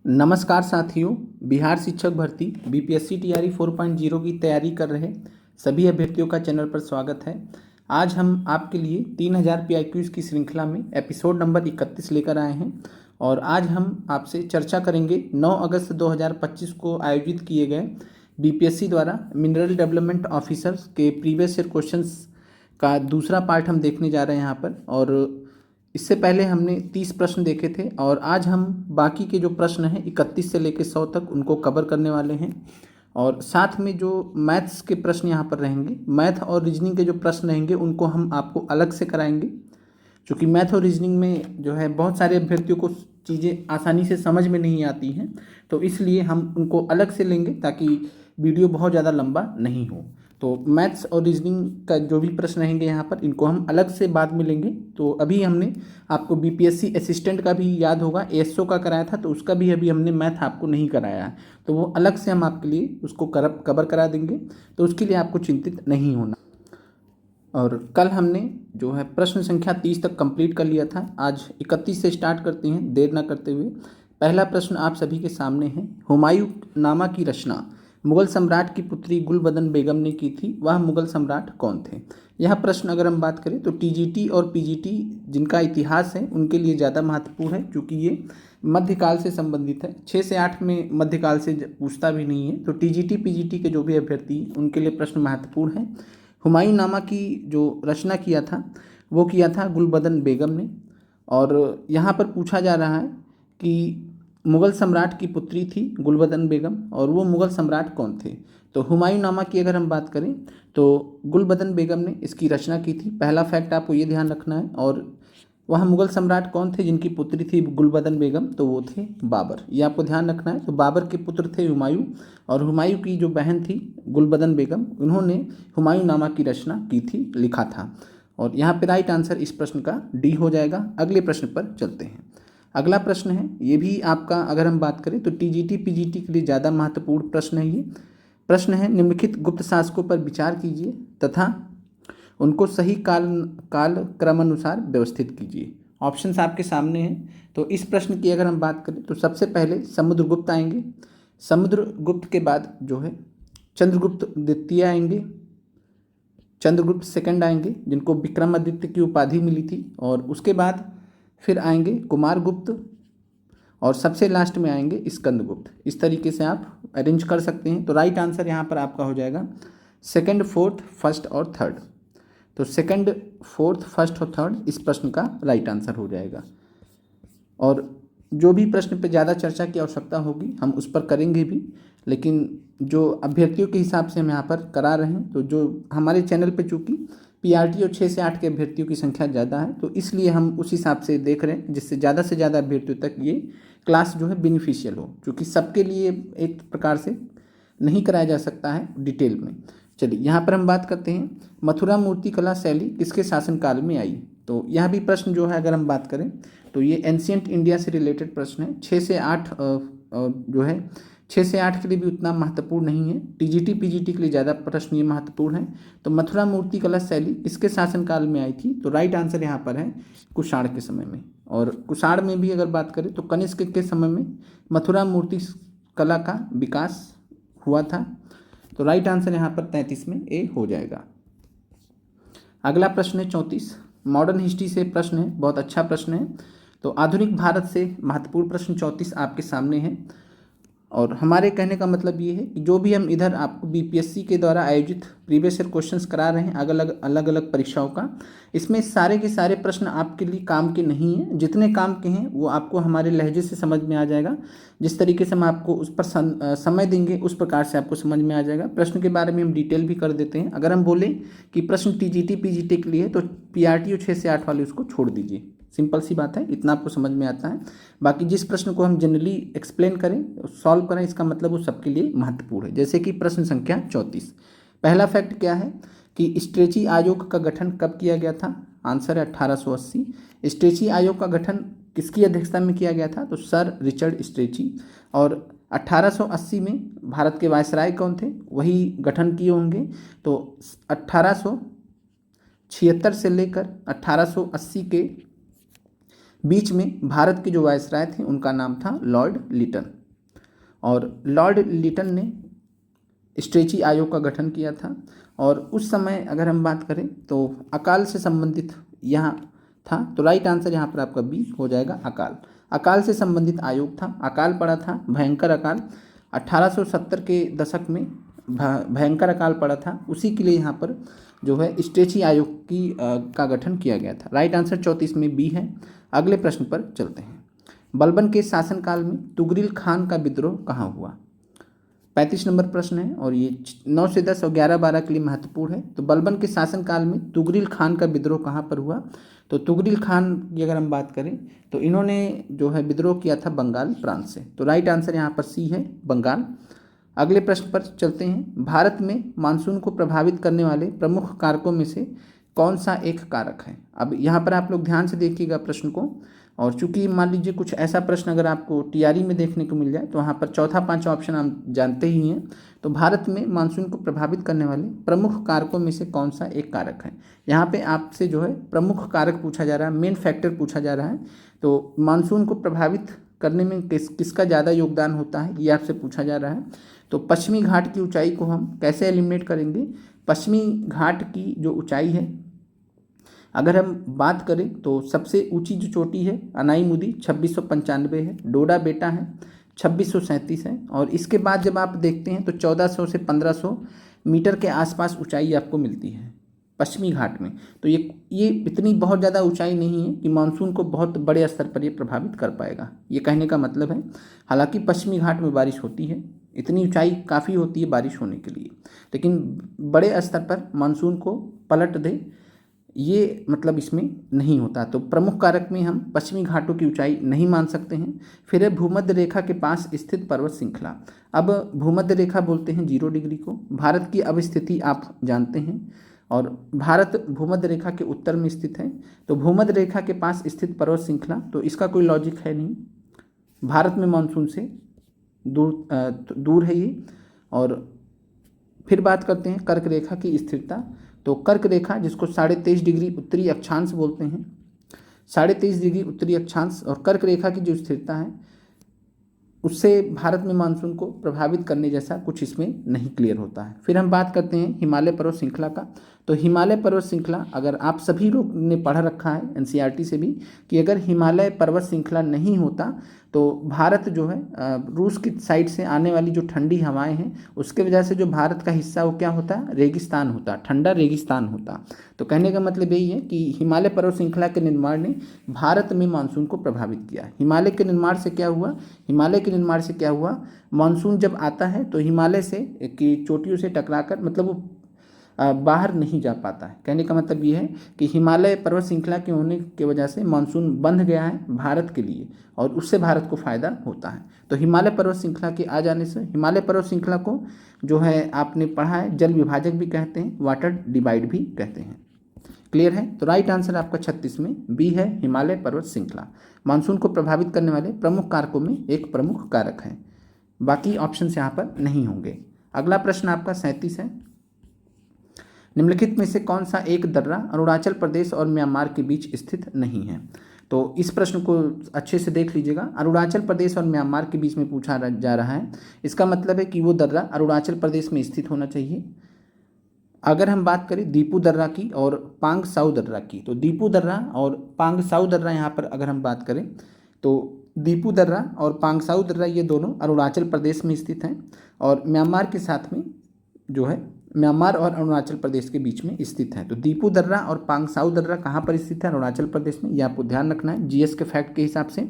नमस्कार साथियों। बिहार शिक्षक भर्ती बीपीएससी टीआरई 4.0 की तैयारी कर रहे सभी अभ्यर्थियों का चैनल पर स्वागत है। आज हम आपके लिए 3000 पीआईक्यूज की श्रृंखला में एपिसोड नंबर 31 लेकर आए हैं और आज हम आपसे चर्चा करेंगे 9 अगस्त 2025 को आयोजित किए गए बीपीएससी द्वारा मिनरल डेवलपमेंट ऑफिसर्स के प्रीवियस ईयर क्वेश्चंस का दूसरा पार्ट हम देखने जा रहे हैं यहाँ पर। और इससे पहले हमने 30 प्रश्न देखे थे और आज हम बाकी के जो प्रश्न हैं 31 से लेकर 100 तक उनको कवर करने वाले हैं। और साथ में जो मैथ्स के प्रश्न यहाँ पर रहेंगे, मैथ और रीजनिंग के जो प्रश्न रहेंगे उनको हम आपको अलग से कराएंगे, क्योंकि मैथ और रीजनिंग में जो है बहुत सारे अभ्यर्थियों को चीज़ें आसानी से समझ में नहीं आती हैं, तो इसलिए हम उनको अलग से लेंगे ताकि वीडियो बहुत ज़्यादा लंबा नहीं हो। तो मैथ्स और रीजनिंग का जो भी प्रश्न रहेंगे यहाँ पर इनको हम अलग से बाद में लेंगे। तो अभी हमने आपको बीपीएससी असिस्टेंट का भी याद होगा, एएसओ का कराया था, तो उसका भी अभी हमने मैथ आपको नहीं कराया है, तो वो अलग से हम आपके लिए उसको कवर करा देंगे, तो उसके लिए आपको चिंतित नहीं होना। और कल हमने जो है प्रश्न संख्या 30 तक कंप्लीट कर लिया था। आज 31 से स्टार्ट करते हैं देर ना करते हुए। पहला प्रश्न आप सभी के सामने है। हुमायूं नामा की रचना मुगल सम्राट की पुत्री गुलबदन बेगम ने की थी, वह मुगल सम्राट कौन थे। यह प्रश्न अगर हम बात करें तो टीजीटी और पीजीटी जिनका इतिहास है उनके लिए ज़्यादा महत्वपूर्ण है, क्योंकि ये मध्यकाल से संबंधित है। 6 से 8 में मध्यकाल से पूछता भी नहीं है, तो टीजीटी पीजीटी के जो भी अभ्यर्थी हैं उनके लिए प्रश्न महत्वपूर्ण है। हुमायूं नामा की जो रचना किया था वो किया था गुलबदन बेगम ने। और यहाँ पर पूछा जा रहा है कि मुग़ल सम्राट की पुत्री थी गुलबदन बेगम और वो मुग़ल सम्राट कौन थे। तो हुमायूं नामा की अगर हम बात करें तो गुलबदन बेगम ने इसकी रचना की थी। पहला फैक्ट आपको ये ध्यान रखना है। और वह मुग़ल सम्राट कौन थे जिनकी पुत्री थी गुलबदन बेगम, तो वो थे बाबर। ये आपको ध्यान रखना है। तो बाबर के पुत्र थे हुमायूं, और हुमायूं की जो बहन थी गुलबदन बेगम, उन्होंने हुमायूं नामा की रचना की थी, लिखा था। और यहाँ पे राइट आंसर इस प्रश्न का डी हो जाएगा। अगले प्रश्न पर चलते हैं। अगला प्रश्न है, ये भी आपका अगर हम बात करें तो टीजीटी पीजीटी के लिए ज़्यादा महत्वपूर्ण प्रश्न है। ये प्रश्न है, निम्नलिखित गुप्त शासकों पर विचार कीजिए तथा उनको सही काल क्रमानुसार व्यवस्थित कीजिए। ऑप्शंस आपके सामने हैं। तो इस प्रश्न की अगर हम बात करें तो सबसे पहले समुद्रगुप्त आएंगे, समुद्रगुप्त के बाद जो है चंद्रगुप्त द्वितीय आएंगे, चंद्रगुप्त सेकंड आएंगे जिनको विक्रमादित्य की उपाधि मिली थी, और उसके बाद फिर आएंगे कुमारगुप्त, और सबसे लास्ट में आएंगे स्कंदगुप्त। इस तरीके से आप अरेंज कर सकते हैं। तो राइट आंसर यहाँ पर आपका हो जाएगा सेकंड, फोर्थ, फर्स्ट और थर्ड। तो सेकंड, फोर्थ, फर्स्ट और थर्ड इस प्रश्न का राइट आंसर हो जाएगा। और जो भी प्रश्न पे ज़्यादा चर्चा की आवश्यकता होगी हम उस पर करेंगे भी, लेकिन जो अभ्यर्थियों के हिसाब से हम यहाँ पर करा रहे हैं, तो जो हमारे चैनल पे चूँकि पीआरटी और 6 से 8 के अभ्यर्थियों की संख्या ज़्यादा है, तो इसलिए हम उस हिसाब से देख रहे हैं जिससे ज़्यादा से ज़्यादा अभ्यर्थियों तक ये क्लास जो है बेनिफिशियल हो, क्योंकि सबके लिए एक प्रकार से नहीं कराया जा सकता है डिटेल में। चलिए यहाँ पर हम बात करते हैं, मथुरा मूर्ति कला शैली किसके शासनकाल में आई। तो यह भी प्रश्न जो है अगर हम बात करें तो ये एंशियंट इंडिया से रिलेटेड प्रश्न है। 6 से 8 जो है 6 से 8 के लिए भी उतना महत्वपूर्ण नहीं है, टीजीटी पीजीटी के लिए ज़्यादा प्रश्न ये महत्वपूर्ण है। तो मथुरा मूर्ति कला शैली किसके शासनकाल में आई थी, तो राइट आंसर यहाँ पर है कुषाण के समय में। और कुषाण में भी अगर बात करें तो कनिष्क के समय में मथुरा मूर्ति कला का विकास हुआ था। तो राइट आंसर यहाँ पर 33 में ए हो जाएगा। अगला प्रश्न है 34, मॉडर्न हिस्ट्री से प्रश्न है, बहुत अच्छा प्रश्न है। तो आधुनिक भारत से महत्वपूर्ण प्रश्न 34 आपके सामने है। और हमारे कहने का मतलब ये है कि जो भी हम इधर आपको बीपीएससी के द्वारा आयोजित प्रीवियस ईयर क्वेश्चंस करा रहे हैं अलग अलग परीक्षाओं का, इसमें सारे के सारे प्रश्न आपके लिए काम के नहीं हैं। जितने काम के हैं वो आपको हमारे लहजे से समझ में आ जाएगा। जिस तरीके से हम आपको उस पर समय देंगे उस प्रकार से आपको समझ में आ जाएगा। प्रश्न के बारे में हम डिटेल भी कर देते हैं। अगर हम बोलें कि प्रश्न टीजीटी पीजीटी के लिए, तो पीआरटी और 6 से 8 वाले उसको छोड़ दीजिए। सिंपल सी बात है, इतना आपको समझ में आता है। बाकी जिस प्रश्न को हम जनरली एक्सप्लेन करें, सॉल्व करें, इसका मतलब वो सबके लिए महत्वपूर्ण है। जैसे कि प्रश्न संख्या 34, पहला फैक्ट क्या है कि स्ट्रेची आयोग का गठन कब किया गया था। आंसर है 1880। स्ट्रेची आयोग का गठन किसकी अध्यक्षता में किया गया था, तो सर रिचर्ड स्ट्रेची। और 1880 में भारत के वायसराय कौन थे, वही गठन किए होंगे। तो 1876 से लेकर 1880 के बीच में भारत के जो वायसराय थे उनका नाम था लॉर्ड लिटन, और लॉर्ड लिटन ने स्ट्रेची आयोग का गठन किया था। और उस समय अगर हम बात करें तो अकाल से संबंधित यहाँ था, तो राइट आंसर यहाँ पर आपका बी हो जाएगा, अकाल। अकाल से संबंधित आयोग था, अकाल पड़ा था, भयंकर अकाल 1870 के दशक में भयंकर अकाल पड़ा था, उसी के लिए यहाँ पर जो है स्ट्रेची आयोग का गठन किया गया था। राइट आंसर 34 में बी है। अगले प्रश्न पर चलते हैं। बलबन के शासनकाल में तुगरिल खान का विद्रोह कहाँ हुआ? 35 नंबर प्रश्न है और ये 9 से 10 और 11-12 के लिए महत्वपूर्ण है। तो बलबन के शासनकाल में तुगरिल खान का विद्रोह कहाँ पर हुआ? तो तुगरिल खान की अगर हम बात करें तो इन्होंने जो है विद्रोह किया था बंगाल प्रांत से। तो राइट आंसर यहाँ पर सी है, बंगाल। अगले प्रश्न पर चलते हैं। भारत में मानसून को प्रभावित करने वाले प्रमुख कारकों में से कौन सा एक कारक है? अब यहाँ पर आप लोग ध्यान से देखिएगा प्रश्न को, और चूंकि मान लीजिए कुछ ऐसा प्रश्न अगर आपको टीआरई में देखने को मिल जाए तो वहाँ पर चौथा पांचवा ऑप्शन हम जानते ही हैं। तो भारत में मानसून को प्रभावित करने वाले प्रमुख कारकों में से कौन सा एक कारक है? यहाँ पे आपसे जो है प्रमुख कारक पूछा जा रहा है, मेन फैक्टर पूछा जा रहा है। तो मानसून को प्रभावित करने में किसका ज़्यादा योगदान होता है, ये आपसे पूछा जा रहा है। तो पश्चिमी घाट की ऊंचाई को हम कैसे एलिमिनेट करेंगे? पश्चिमी घाट की जो ऊंचाई है, अगर हम बात करें तो सबसे ऊंची जो चोटी है अनाईमुदी 2695 है, डोडा बेटा है 2637 है, और इसके बाद जब आप देखते हैं तो 1400 से 1500 मीटर के आसपास ऊंचाई आपको मिलती है पश्चिमी घाट में। तो ये इतनी बहुत ज़्यादा ऊंचाई नहीं है कि मानसून को बहुत बड़े स्तर पर ये प्रभावित कर पाएगा, ये कहने का मतलब है। हालांकि पश्चिमी घाट में बारिश होती है, इतनी ऊंचाई काफ़ी होती है बारिश होने के लिए, लेकिन बड़े स्तर पर मानसून को पलट दे ये मतलब इसमें नहीं होता। तो प्रमुख कारक में हम पश्चिमी घाटों की ऊंचाई नहीं मान सकते हैं। फिर है भूमध्य रेखा के पास स्थित पर्वत श्रृंखला। अब भूमध्य रेखा बोलते हैं 0 डिग्री को। भारत की अवस्थिति आप जानते हैं, और भारत भूमध्य रेखा के उत्तर में स्थित है। तो भूमध्य रेखा के पास स्थित पर्वत श्रृंखला, तो इसका कोई लॉजिक है नहीं, भारत में मानसून से दूर है ये। और फिर बात करते हैं कर्क रेखा की स्थिरता। तो कर्क रेखा जिसको 23.5 डिग्री उत्तरी अक्षांश बोलते हैं, 23.5 डिग्री उत्तरी अक्षांश और कर्क रेखा की जो स्थिरता है उससे भारत में मानसून को प्रभावित करने जैसा कुछ इसमें नहीं क्लियर होता है। फिर हम बात करते हैं हिमालय पर्वत श्रृंखला का। तो हिमालय पर्वत श्रृंखला अगर आप सभी लोग ने पढ़ रखा है एनसीईआरटी से भी कि अगर हिमालय पर्वत श्रृंखला नहीं होता तो भारत जो है रूस की साइड से आने वाली जो ठंडी हवाएं हैं उसके वजह से जो भारत का हिस्सा वो क्या होता है, रेगिस्तान होता, ठंडा रेगिस्तान होता। तो कहने का मतलब यही है कि हिमालय पर्वत श्रृंखला के निर्माण ने भारत में मानसून को प्रभावित किया। हिमालय के निर्माण से क्या हुआ, मानसून जब आता है तो हिमालय से की चोटियों से टकराकर मतलब वो बाहर नहीं जा पाता है। कहने का मतलब ये है कि हिमालय पर्वत श्रृंखला के होने की वजह से मानसून बंध गया है भारत के लिए, और उससे भारत को फायदा होता है। तो हिमालय पर्वत श्रृंखला के आ जाने से, हिमालय पर्वत श्रृंखला को जो है आपने पढ़ा है जल विभाजक भी कहते हैं, वाटर डिवाइड भी कहते हैं। क्लियर है? तो राइट आंसर आपका 36 में बी है, हिमालय पर्वत श्रृंखला मानसून को प्रभावित करने वाले प्रमुख कारकों में एक प्रमुख कारक है। बाकी ऑप्शन यहाँ पर नहीं होंगे। अगला प्रश्न आपका 37 है। निम्नलिखित में से कौन सा एक दर्रा अरुणाचल प्रदेश और म्यांमार के बीच स्थित नहीं है? तो इस प्रश्न को अच्छे से देख लीजिएगा। अरुणाचल प्रदेश और म्यांमार के बीच में पूछा जा रहा है, इसका मतलब है कि वो दर्रा अरुणाचल प्रदेश में स्थित होना चाहिए। अगर हम बात करें दीपू दर्रा की और पांग साउ दर्रा की, तो दीपू दर्रा और पांग साउ दर्रा यहाँ पर अगर हम बात करें तो दीपू दर्रा और पांग साउ दर्रा ये दोनों अरुणाचल प्रदेश में स्थित हैं, और म्यांमार के साथ में जो है म्यांमार और अरुणाचल प्रदेश के बीच में स्थित है। तो दीपू दर्रा और पांग साउ दर्रा कहाँ पर स्थित है? अरुणाचल प्रदेश में। ये आपको ध्यान रखना है जीएस के फैक्ट के हिसाब से।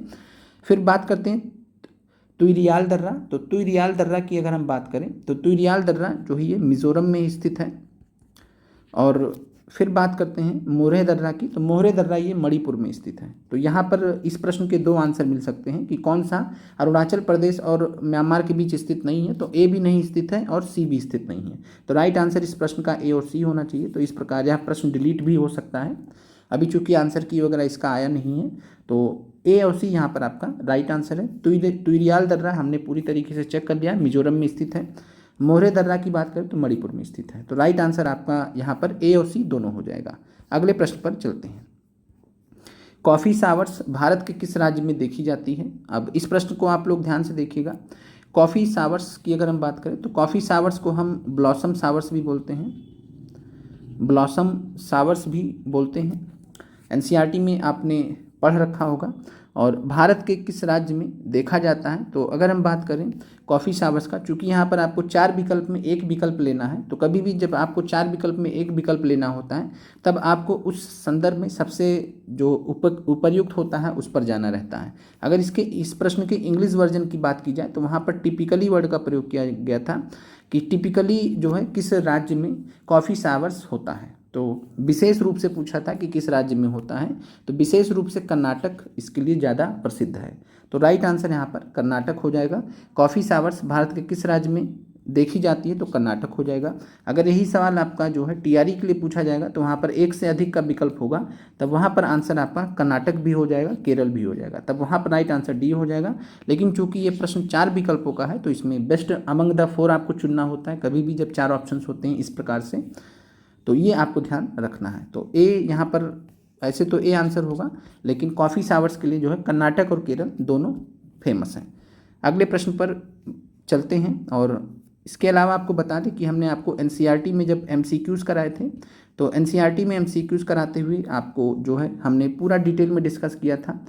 फिर बात करते हैं तुईरियाल दर्रा। तो तुईरियाल दर्रा की अगर हम बात करें तो तुईरियाल दर्रा जो है ये मिजोरम में स्थित है। और फिर बात करते हैं मोरहे दर्रा की। तो मोरहे दर्रा ये मणिपुर में स्थित है। तो यहाँ पर इस प्रश्न के दो आंसर मिल सकते हैं कि कौन सा अरुणाचल प्रदेश और म्यांमार के बीच स्थित नहीं है। तो ए भी नहीं स्थित है और सी भी स्थित नहीं है। तो राइट आंसर इस प्रश्न का ए और सी होना चाहिए। तो इस प्रकार यह प्रश्न डिलीट भी हो सकता है, अभी चूंकि आंसर की वगैरह इसका आया नहीं है। तो ए और सी यहाँ पर आपका राइट आंसर है। तुईरियाल दर्रा हमने पूरी तरीके से चेक कर लिया, मिजोरम में स्थित है। मोरहे दर्रा की बात करें तो मणिपुर में स्थित है। तो राइट आंसर आपका यहाँ पर ए और सी दोनों हो जाएगा। अगले प्रश्न पर चलते हैं। कॉफ़ी सावर्स भारत के किस राज्य में देखी जाती है? अब इस प्रश्न को आप लोग ध्यान से देखिएगा। कॉफ़ी सावर्स की अगर हम बात करें तो कॉफ़ी सावर्स को हम ब्लॉसम सावर्स भी बोलते हैं, ब्लॉसम सावर्स भी बोलते हैं। एनसीईआरटी में आपने पढ़ रखा होगा। और भारत के किस राज्य में देखा जाता है? तो अगर हम बात करें कॉफ़ी सावर्स का, चूँकि यहाँ पर आपको 4 विकल्प में एक विकल्प लेना है, तो कभी भी जब आपको 4 विकल्प में एक विकल्प लेना होता है तब आपको उस संदर्भ में सबसे जो उपयुक्त होता है उस पर जाना रहता है। अगर इस प्रश्न के इंग्लिश वर्जन की बात की जाए तो वहाँ पर टिपिकली वर्ड का प्रयोग किया गया था कि टिपिकली जो है किस राज्य में कॉफ़ी सावर्स होता है। तो विशेष रूप से पूछा था कि किस राज्य में होता है, तो विशेष रूप से कर्नाटक इसके लिए ज़्यादा प्रसिद्ध है। तो राइट आंसर यहाँ पर कर्नाटक हो जाएगा। कॉफ़ी सावर्स भारत के किस राज्य में देखी जाती है? तो कर्नाटक हो जाएगा। अगर यही सवाल आपका जो है टीआरई के लिए पूछा जाएगा तो वहाँ पर एक से अधिक का विकल्प होगा, तब वहाँ पर आंसर आपका कर्नाटक भी हो जाएगा, केरल भी हो जाएगा, तब वहाँ पर राइट आंसर डी हो जाएगा। लेकिन चूंकि ये प्रश्न 4 विकल्पों का है तो इसमें बेस्ट अमंग द 4 आपको चुनना होता है कभी भी जब 4 ऑप्शन होते हैं इस प्रकार से, तो ये आपको ध्यान रखना है। तो ए यहाँ पर ऐसे तो ए आंसर होगा, लेकिन कॉफ़ी सावर्स के लिए जो है कर्नाटक और केरल दोनों फेमस हैं। अगले प्रश्न पर चलते हैं। और इसके अलावा आपको बता दें कि हमने आपको एनसीईआरटी में जब एमसीक्यूज़ कराए थे तो एनसीईआरटी में एमसीक्यूज़ कराते हुए आपको जो है हमने पूरा डिटेल में डिस्कस किया था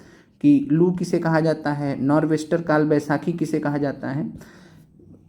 कि लू किसे कहा जाता है, नॉर्वेस्टर काल बैसाखी किसे कहा जाता है,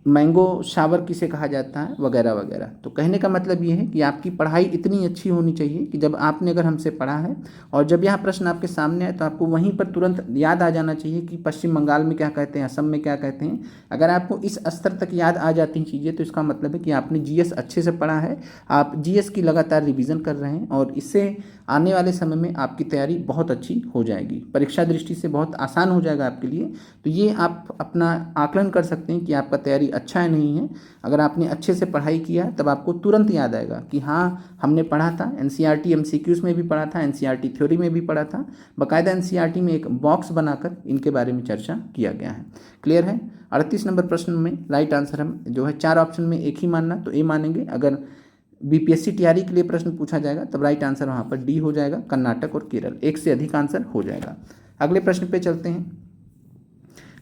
मैंगो शावर किसे कहा जाता है, वगैरह वगैरह। तो कहने का मतलब ये है कि आपकी पढ़ाई इतनी अच्छी होनी चाहिए कि जब आपने अगर हमसे पढ़ा है और जब यह प्रश्न आपके सामने आए तो आपको वहीं पर तुरंत याद आ जाना चाहिए कि पश्चिम बंगाल में क्या कहते हैं, असम में क्या कहते हैं। अगर आपको इस स्तर तक याद आ जाती हैं चीज़ें तो इसका मतलब है कि आपने जीएस अच्छे से पढ़ा है, आप जीएस की लगातार रिवीजन कर रहे हैं और इससे आने वाले समय में आपकी तैयारी बहुत अच्छी हो जाएगी, परीक्षा दृष्टि से बहुत आसान हो जाएगा आपके लिए। तो ये आप अपना आकलन कर सकते हैं कि आपका तैयारी अच्छा है नहीं है। अगर आपने अच्छे से पढ़ाई किया तब आपको तुरंत याद आएगा कि हाँ हमने पढ़ा था, एनसीईआरटी एमसीक्यूज़ में भी पढ़ा था, एनसीईआरटी थ्योरी में भी पढ़ा था, बाकायदा एनसीईआरटी में एक बॉक्स बनाकर इनके बारे में चर्चा किया गया है। क्लियर है? 38 नंबर प्रश्न में राइट आंसर हम जो है 4 ऑप्शन में एक ही मानना, तो ए मानेंगे। अगर बीपीएससी टीआरई के लिए प्रश्न पूछा जाएगा तब राइट आंसर वहाँ पर डी हो जाएगा, कर्नाटक और केरल, एक से अधिक आंसर हो जाएगा। अगले प्रश्न पे चलते हैं।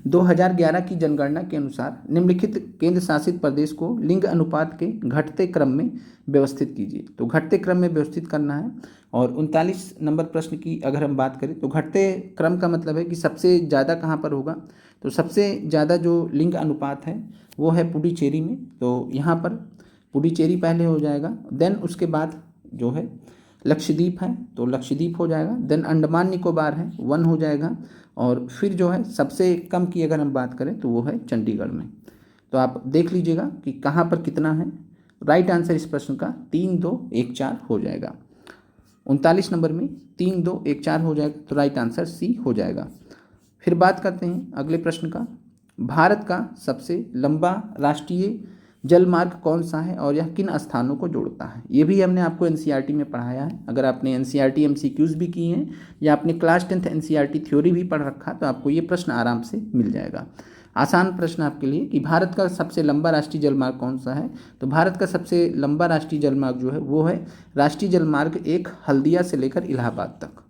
2011 की जनगणना के अनुसार निम्नलिखित केंद्र शासित प्रदेश को लिंग अनुपात के घटते क्रम में व्यवस्थित कीजिए। तो घटते क्रम में व्यवस्थित करना है। और 39 नंबर प्रश्न की अगर हम बात करें तो घटते क्रम का मतलब है कि सबसे ज़्यादा कहाँ पर होगा, तो सबसे ज़्यादा जो लिंग अनुपात है वो है पुडुचेरी में। तो यहाँ पर पुडुचेरी पहले हो जाएगा, देन उसके बाद जो है लक्षद्वीप है तो लक्षद्वीप हो जाएगा, देन अंडमान निकोबार है 1 हो जाएगा, और फिर जो है सबसे कम की अगर हम बात करें तो वो है चंडीगढ़ में। तो आप देख लीजिएगा कि कहाँ पर कितना है। राइट आंसर इस प्रश्न का 3, 2, 1, 4 हो जाएगा। 39 नंबर में 3, 2, 1, 4 हो जाएगा, तो राइट आंसर सी हो जाएगा। फिर बात करते हैं अगले प्रश्न का। भारत का सबसे लंबा राष्ट्रीय जलमार्ग कौन सा है और यह किन स्थानों को जोड़ता है? ये भी हमने आपको एनसीईआरटी में पढ़ाया है। अगर आपने एनसीईआरटी एमसीक्यूज़ भी किए हैं या आपने क्लास 10th एनसीईआरटी थ्योरी भी पढ़ रखा तो आपको ये प्रश्न आराम से मिल जाएगा। आसान प्रश्न आपके लिए कि भारत का सबसे लंबा राष्ट्रीय जलमार्ग कौन सा है? तो भारत का सबसे लंबा राष्ट्रीय जलमार्ग जो है वो है राष्ट्रीय जलमार्ग 1 हल्दिया से लेकर इलाहाबाद तक।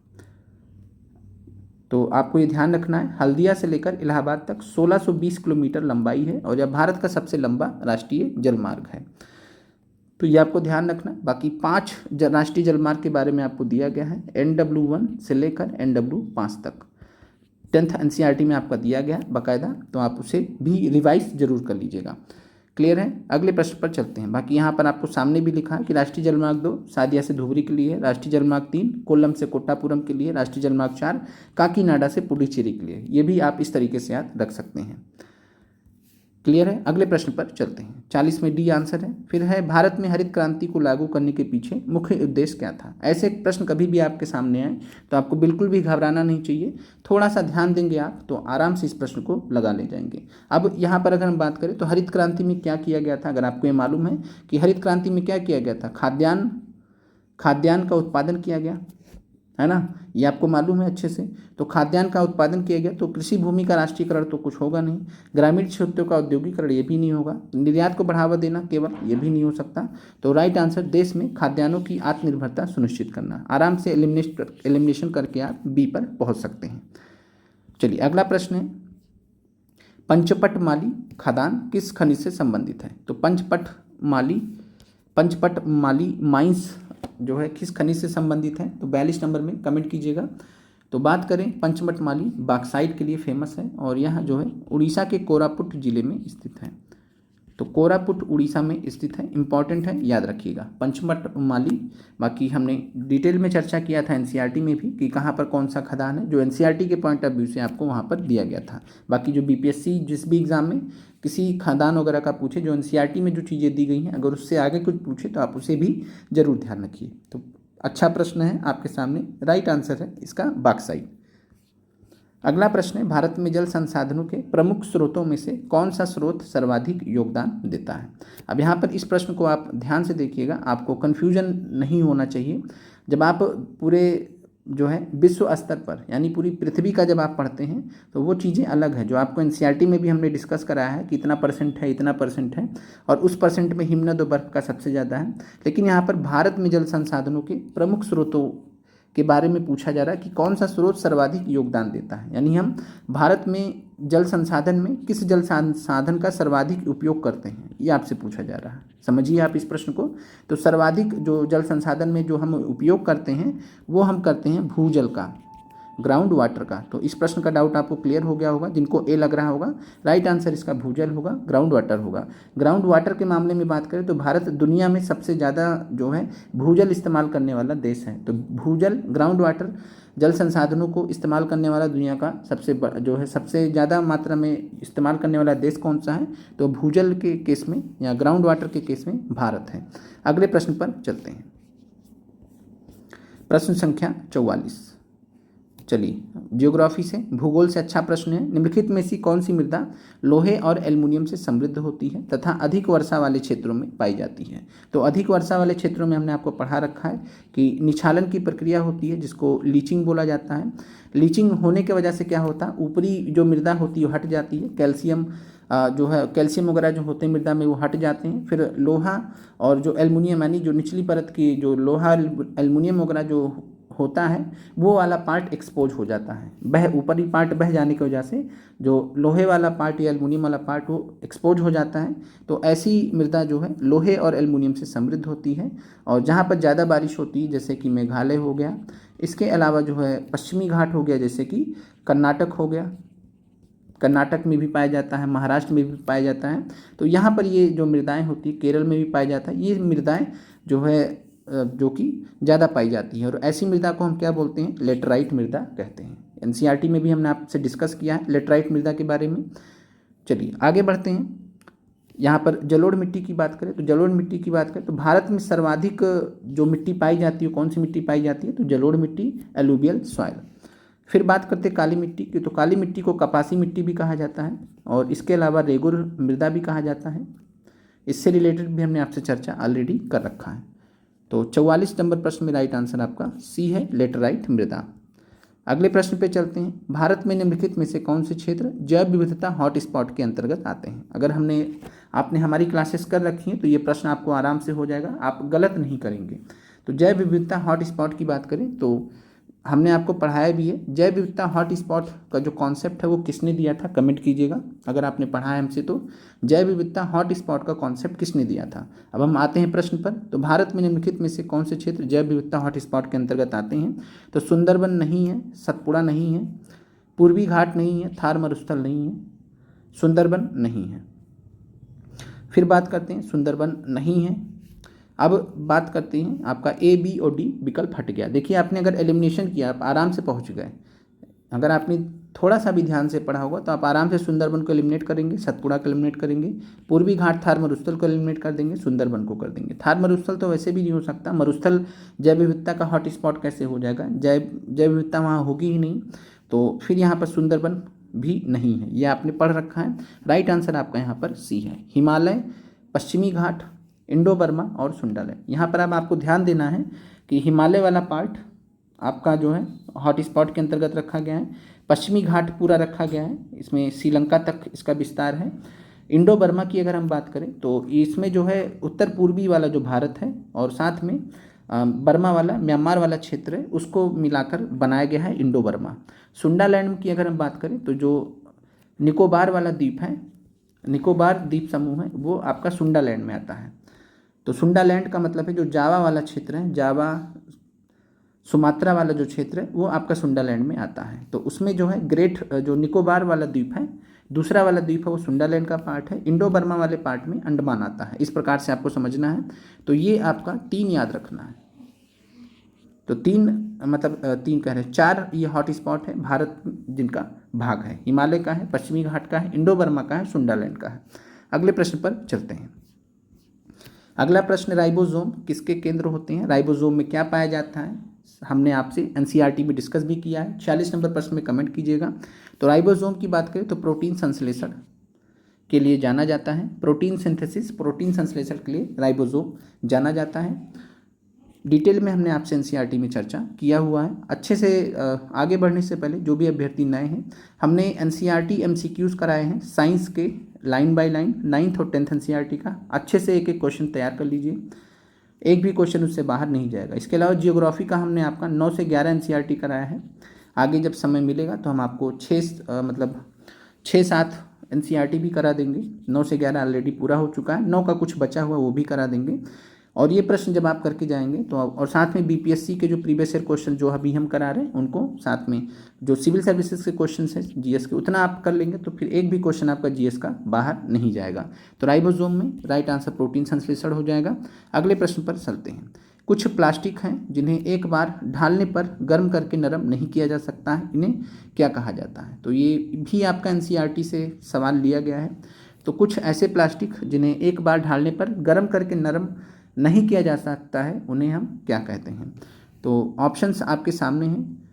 तो आपको ये ध्यान रखना है, हल्दिया से लेकर इलाहाबाद तक 1620 किलोमीटर लंबाई है और यह भारत का सबसे लंबा राष्ट्रीय जलमार्ग है। तो ये आपको ध्यान रखना। बाकी 5 राष्ट्रीय जलमार्ग के बारे में आपको दिया गया है, NW1 से लेकर NW5 तक 10th एनसीईआरटी में आपका दिया गया है बाकायदा, तो आप उसे भी रिवाइज जरूर कर लीजिएगा। क्लियर है? अगले प्रश्न पर चलते हैं। बाकी यहाँ पर आपको सामने भी लिखा है कि राष्ट्रीय जलमार्ग 2 सादिया से धुबरी के लिए, राष्ट्रीय जलमार्ग 3 कोल्लम से कोट्टापुरम के लिए, राष्ट्रीय जलमार्ग 4 काकीनाडा से पुडुचेरी के लिए। ये भी आप इस तरीके से याद रख सकते हैं। क्लियर है? अगले प्रश्न पर चलते हैं। 40 में डी आंसर है। फिर है भारत में हरित क्रांति को लागू करने के पीछे मुख्य उद्देश्य क्या था? ऐसे प्रश्न कभी भी आपके सामने आए तो आपको बिल्कुल भी घबराना नहीं चाहिए, थोड़ा सा ध्यान देंगे आप तो आराम से इस प्रश्न को लगा ले जाएंगे। अब यहाँ पर अगर हम बात करें तो हरित क्रांति में क्या किया गया था, अगर आपको ये मालूम है कि हरित क्रांति में क्या किया गया था, खाद्यान्न का उत्पादन किया गया, है ना, ये आपको मालूम है अच्छे से। तो खाद्यान्न का उत्पादन किया गया, तो कृषि भूमि का राष्ट्रीयकरण तो कुछ होगा नहीं। ग्रामीण क्षेत्रों का औद्योगिकरण, ये भी नहीं होगा। निर्यात को बढ़ावा देना केवल, ये भी नहीं हो सकता। तो राइट आंसर, देश में खाद्यान्नों की आत्मनिर्भरता सुनिश्चित करना। आराम से एलिमिनेशन करके आप बी पर पहुंच सकते हैं। चलिए अगला प्रश्न है, पंचपटमाली खदान किस खनिज से संबंधित है? तो पंचपटमाली माइंस जो है किस खनिज से संबंधित है? तो 42 नंबर में कमेंट कीजिएगा। तो बात करें, पंचमठमाली बॉक्साइट के लिए फेमस है और यह जो है उड़ीसा के कोरापुट जिले में स्थित है। तो कोरापुट उड़ीसा में स्थित है, इंपॉर्टेंट है, याद रखिएगा पंचमठमाली। बाकी हमने डिटेल में चर्चा किया था एनसीईआरटी में भी कि कहाँ पर कौन सा खदान है, जो एनसीईआरटी के पॉइंट ऑफ व्यू से आपको वहाँ पर दिया गया था। बाकी जो बीपीएससी जिस भी एग्जाम में किसी खदान वगैरह का पूछे, जो एनसीईआरटी में जो चीज़ें दी गई हैं, अगर उससे आगे कुछ पूछे तो आप उसे भी जरूर ध्यान रखिए। तो अच्छा प्रश्न है आपके सामने, राइट आंसर है इसका बॉक्साइट। अगला प्रश्न है, भारत में जल संसाधनों के प्रमुख स्रोतों में से कौन सा स्रोत सर्वाधिक योगदान देता है? अब यहाँ पर इस प्रश्न को आप ध्यान से देखिएगा, आपको कन्फ्यूजन नहीं होना चाहिए। जब आप पूरे जो है विश्व स्तर पर, यानी पूरी पृथ्वी का जब आप पढ़ते हैं, तो वो चीज़ें अलग है। जो आपको एनसीईआरटी में भी हमने डिस्कस कराया है कि इतना परसेंट है, इतना परसेंट है, और उस परसेंट में हिमनद और बर्फ का सबसे ज़्यादा है। लेकिन यहाँ पर भारत में जल संसाधनों के प्रमुख स्रोतों के बारे में पूछा जा रहा है कि कौन सा स्रोत सर्वाधिक योगदान देता है, यानी हम भारत में जल संसाधन में किस जल संसाधन का सर्वाधिक उपयोग करते हैं, ये आपसे पूछा जा रहा है। समझिए आप इस प्रश्न को। तो सर्वाधिक जो जल संसाधन में जो हम उपयोग करते हैं, वो हम करते हैं भूजल का, ग्राउंड वाटर का। तो इस प्रश्न का डाउट आपको क्लियर हो गया होगा, जिनको ए लग रहा होगा। राइट आंसर इसका भूजल होगा, ग्राउंड वाटर होगा। ग्राउंड वाटर के मामले में बात करें तो भारत दुनिया में सबसे ज़्यादा जो है भूजल इस्तेमाल करने वाला देश है। तो भूजल, ग्राउंड वाटर जल संसाधनों को इस्तेमाल करने वाला दुनिया का जो है सबसे ज़्यादा मात्रा में इस्तेमाल करने वाला देश कौन सा है? तो भूजल के केस में या ग्राउंड वाटर के केस में भारत है। अगले प्रश्न पर चलते हैं, प्रश्न संख्या 44। चलिए ज्योग्राफी से, भूगोल से अच्छा प्रश्न है। निम्नलिखित में से कौन सी मृदा लोहे और एल्युमिनियम से समृद्ध होती है तथा अधिक वर्षा वाले क्षेत्रों में पाई जाती है? तो अधिक वर्षा वाले क्षेत्रों में हमने आपको पढ़ा रखा है कि निछालन की प्रक्रिया होती है, जिसको लीचिंग बोला जाता है। लीचिंग होने की वजह से क्या होता है, ऊपरी जो मृदा होती है वो हट जाती है, कैल्शियम जो है कैल्शियम वगैरह जो होते हैं मृदा में वो हट जाते हैं। फिर लोहा और जो एल्युमिनियम, यानी जो निचली परत की जो लोहा एल्युमिनियम वगैरह जो होता है, वो वाला पार्ट एक्सपोज हो जाता है। ऊपरी पार्ट बह जाने की वजह से जो लोहे वाला पार्ट या एल्युमिनियम वाला पार्ट वो एक्सपोज हो जाता है। तो ऐसी मृदा जो है लोहे और एल्युमिनियम से समृद्ध होती है। और जहाँ पर ज़्यादा बारिश होती है, जैसे कि मेघालय हो गया, इसके अलावा जो है पश्चिमी घाट हो गया, जैसे कि कर्नाटक हो गया, कर्नाटक में भी पाया जाता है, महाराष्ट्र में भी पाया जाता है। तो यहाँ पर ये जो मृदाएँ होती है, केरल में भी पाया जाता है। ये मृदाएँ जो है जो कि ज़्यादा पाई जाती है, और ऐसी मृदा को हम क्या बोलते हैं? लेटराइट मृदा कहते हैं। एनसीईआरटी में भी हमने आपसे डिस्कस किया है लेटराइट मृदा के बारे में। चलिए आगे बढ़ते हैं। यहाँ पर जलोढ़ मिट्टी की बात करें, तो जलोढ़ मिट्टी की बात करें तो भारत में सर्वाधिक जो मिट्टी पाई जाती है, कौन सी मिट्टी पाई जाती है? तो जलोढ़ मिट्टी, एलुवियल सॉइल। फिर बात करते हैं काली मिट्टी की, तो काली मिट्टी को कपासी मिट्टी भी कहा जाता है, और इसके अलावा रेगुर मृदा भी कहा जाता है। इससे रिलेटेड भी हमने आपसे चर्चा ऑलरेडी कर रखा है। तो 44 नंबर प्रश्न में राइट आंसर आपका सी है, लेटराइट मृदा। अगले प्रश्न पे चलते हैं, भारत में निम्नलिखित में से कौन से क्षेत्र जैव विविधता हॉटस्पॉट के अंतर्गत आते हैं? अगर आपने हमारी क्लासेस कर रखी हैं तो ये प्रश्न आपको आराम से हो जाएगा, आप गलत नहीं करेंगे। तो जैव विविधता हॉटस्पॉट की बात करें तो हमने आपको पढ़ाया भी है। जैव विविधता हॉटस्पॉट का जो कॉन्सेप्ट है वो किसने दिया था? कमेंट कीजिएगा अगर आपने पढ़ा है हमसे। तो जैव विविधता हॉटस्पॉट का कॉन्सेप्ट किसने दिया था? अब हम आते हैं प्रश्न पर। तो भारत में निम्नलिखित में से कौन से क्षेत्र जैव विविधता हॉटस्पॉट के अंतर्गत आते हैं? तो सुंदरबन नहीं है, सतपुड़ा नहीं है, पूर्वी घाट नहीं है, थार मरुस्थल नहीं है, सुंदरबन नहीं है। फिर बात करते हैं, सुंदरबन नहीं है। अब बात करते हैं, आपका ए, बी और डी विकल्प हट गया। देखिए आपने अगर एलिमिनेशन किया, आप आराम से पहुंच गए। अगर आपने थोड़ा सा भी ध्यान से पढ़ा होगा तो आप आराम से सुंदरबन को एलिमिनेट करेंगे, सतपुड़ा को एलिमिनेट करेंगे, पूर्वी घाट थार मरुस्थल को एलिमिनेट कर देंगे, सुंदरबन को कर देंगे। थार मरुस्थल तो वैसे भी नहीं हो सकता, मरुस्थल जैव विविधता का हॉटस्पॉट कैसे हो जाएगा? जैव विविधता वहाँ होगी ही नहीं। तो फिर यहाँ पर सुंदरबन भी नहीं है, ये आपने पढ़ रखा है। राइट आंसर आपका यहाँ पर सी है, हिमालय, पश्चिमी घाट, इंडो बर्मा और सुंडल है। यहाँ पर अब आपको ध्यान देना है कि हिमालय वाला पार्ट आपका जो है हॉट स्पॉट के अंतर्गत रखा गया है। पश्चिमी घाट पूरा रखा गया है, इसमें श्रीलंका तक इसका विस्तार है। इंडो बर्मा की अगर हम बात करें तो इसमें जो है उत्तर पूर्वी वाला जो भारत है और साथ में बर्मा वाला म्यांमार वाला क्षेत्र है उसको मिलाकर बनाया गया है इंडो बर्मा। सुंडालैंड की अगर हम बात करें तो जो निकोबार वाला द्वीप है, निकोबार द्वीप समूह है, वो आपका सुंडालैंड में आता है। तो सुंडालैंड का मतलब है जो जावा वाला क्षेत्र है, जावा सुमात्रा वाला जो क्षेत्र है वो आपका सुंडालैंड में आता है। तो उसमें जो है ग्रेट जो निकोबार वाला द्वीप है, दूसरा वाला द्वीप है वो सुंडालैंड का पार्ट है। इंडो बर्मा वाले पार्ट में अंडमान आता है। इस प्रकार से आपको समझना है। तो ये आपका 3 याद रखना है। तो 3 मतलब 3 कह रहे हैं, 4 ये हॉट स्पॉट है भारत जिनका भाग है, हिमालय का है, पश्चिमी घाट का है, इंडो बर्मा का है, सुंडालैंड का है। अगले प्रश्न पर चलते हैं। अगला प्रश्न, राइबोसोम किसके केंद्र होते हैं? राइबोसोम में क्या पाया जाता है? हमने आपसे एनसीईआरटी में डिस्कस भी किया है। 46 नंबर प्रश्न में कमेंट कीजिएगा। तो राइबोसोम की बात करें तो प्रोटीन संश्लेषण के लिए जाना जाता है। प्रोटीन सिंथेसिस, प्रोटीन संश्लेषण के लिए राइबोसोम जाना जाता है। डिटेल में हमने आपसे एनसीईआरटी में चर्चा किया हुआ है। अच्छे से आगे बढ़ने से पहले जो भी अभ्यर्थी नए हैं, हमने एनसीईआरटी एमसीक्यूज कराए हैं साइंस के लाइन बाय लाइन, 9th और 10th एनसीईआरटी का। अच्छे से एक एक क्वेश्चन तैयार कर लीजिए, एक भी क्वेश्चन उससे बाहर नहीं जाएगा। इसके अलावा जियोग्राफी का हमने आपका 9 से 11 एनसीईआरटी कराया है। आगे जब समय मिलेगा तो हम आपको 6-7 एनसीईआरटी भी करा देंगे। 9 से 11 ऑलरेडी पूरा हो चुका है, 9 का कुछ बचा हुआ वो भी करा देंगे। और ये प्रश्न जब आप करके जाएंगे तो और साथ में बीपीएससी के जो प्रीवियस ईयर क्वेश्चन जो अभी हम करा रहे हैं उनको साथ में जो सिविल सर्विसेज के क्वेश्चन है जीएस के, उतना आप कर लेंगे तो फिर एक भी क्वेश्चन आपका जीएस का बाहर नहीं जाएगा। तो राइबोसोम में राइट आंसर प्रोटीन संश्लेषण हो जाएगा। अगले प्रश्न पर चलते हैं। कुछ प्लास्टिक हैं जिन्हें एक बार ढालने पर गर्म करके नरम नहीं किया जा सकता है, इन्हें क्या कहा जाता है? तो ये भी आपका एनसीईआरटी से सवाल लिया गया है। तो कुछ ऐसे प्लास्टिक जिन्हें एक बार ढालने पर गर्म करके नरम नहीं किया जा सकता है, उन्हें हम क्या कहते हैं? तो ऑप्शंस आपके सामने हैं।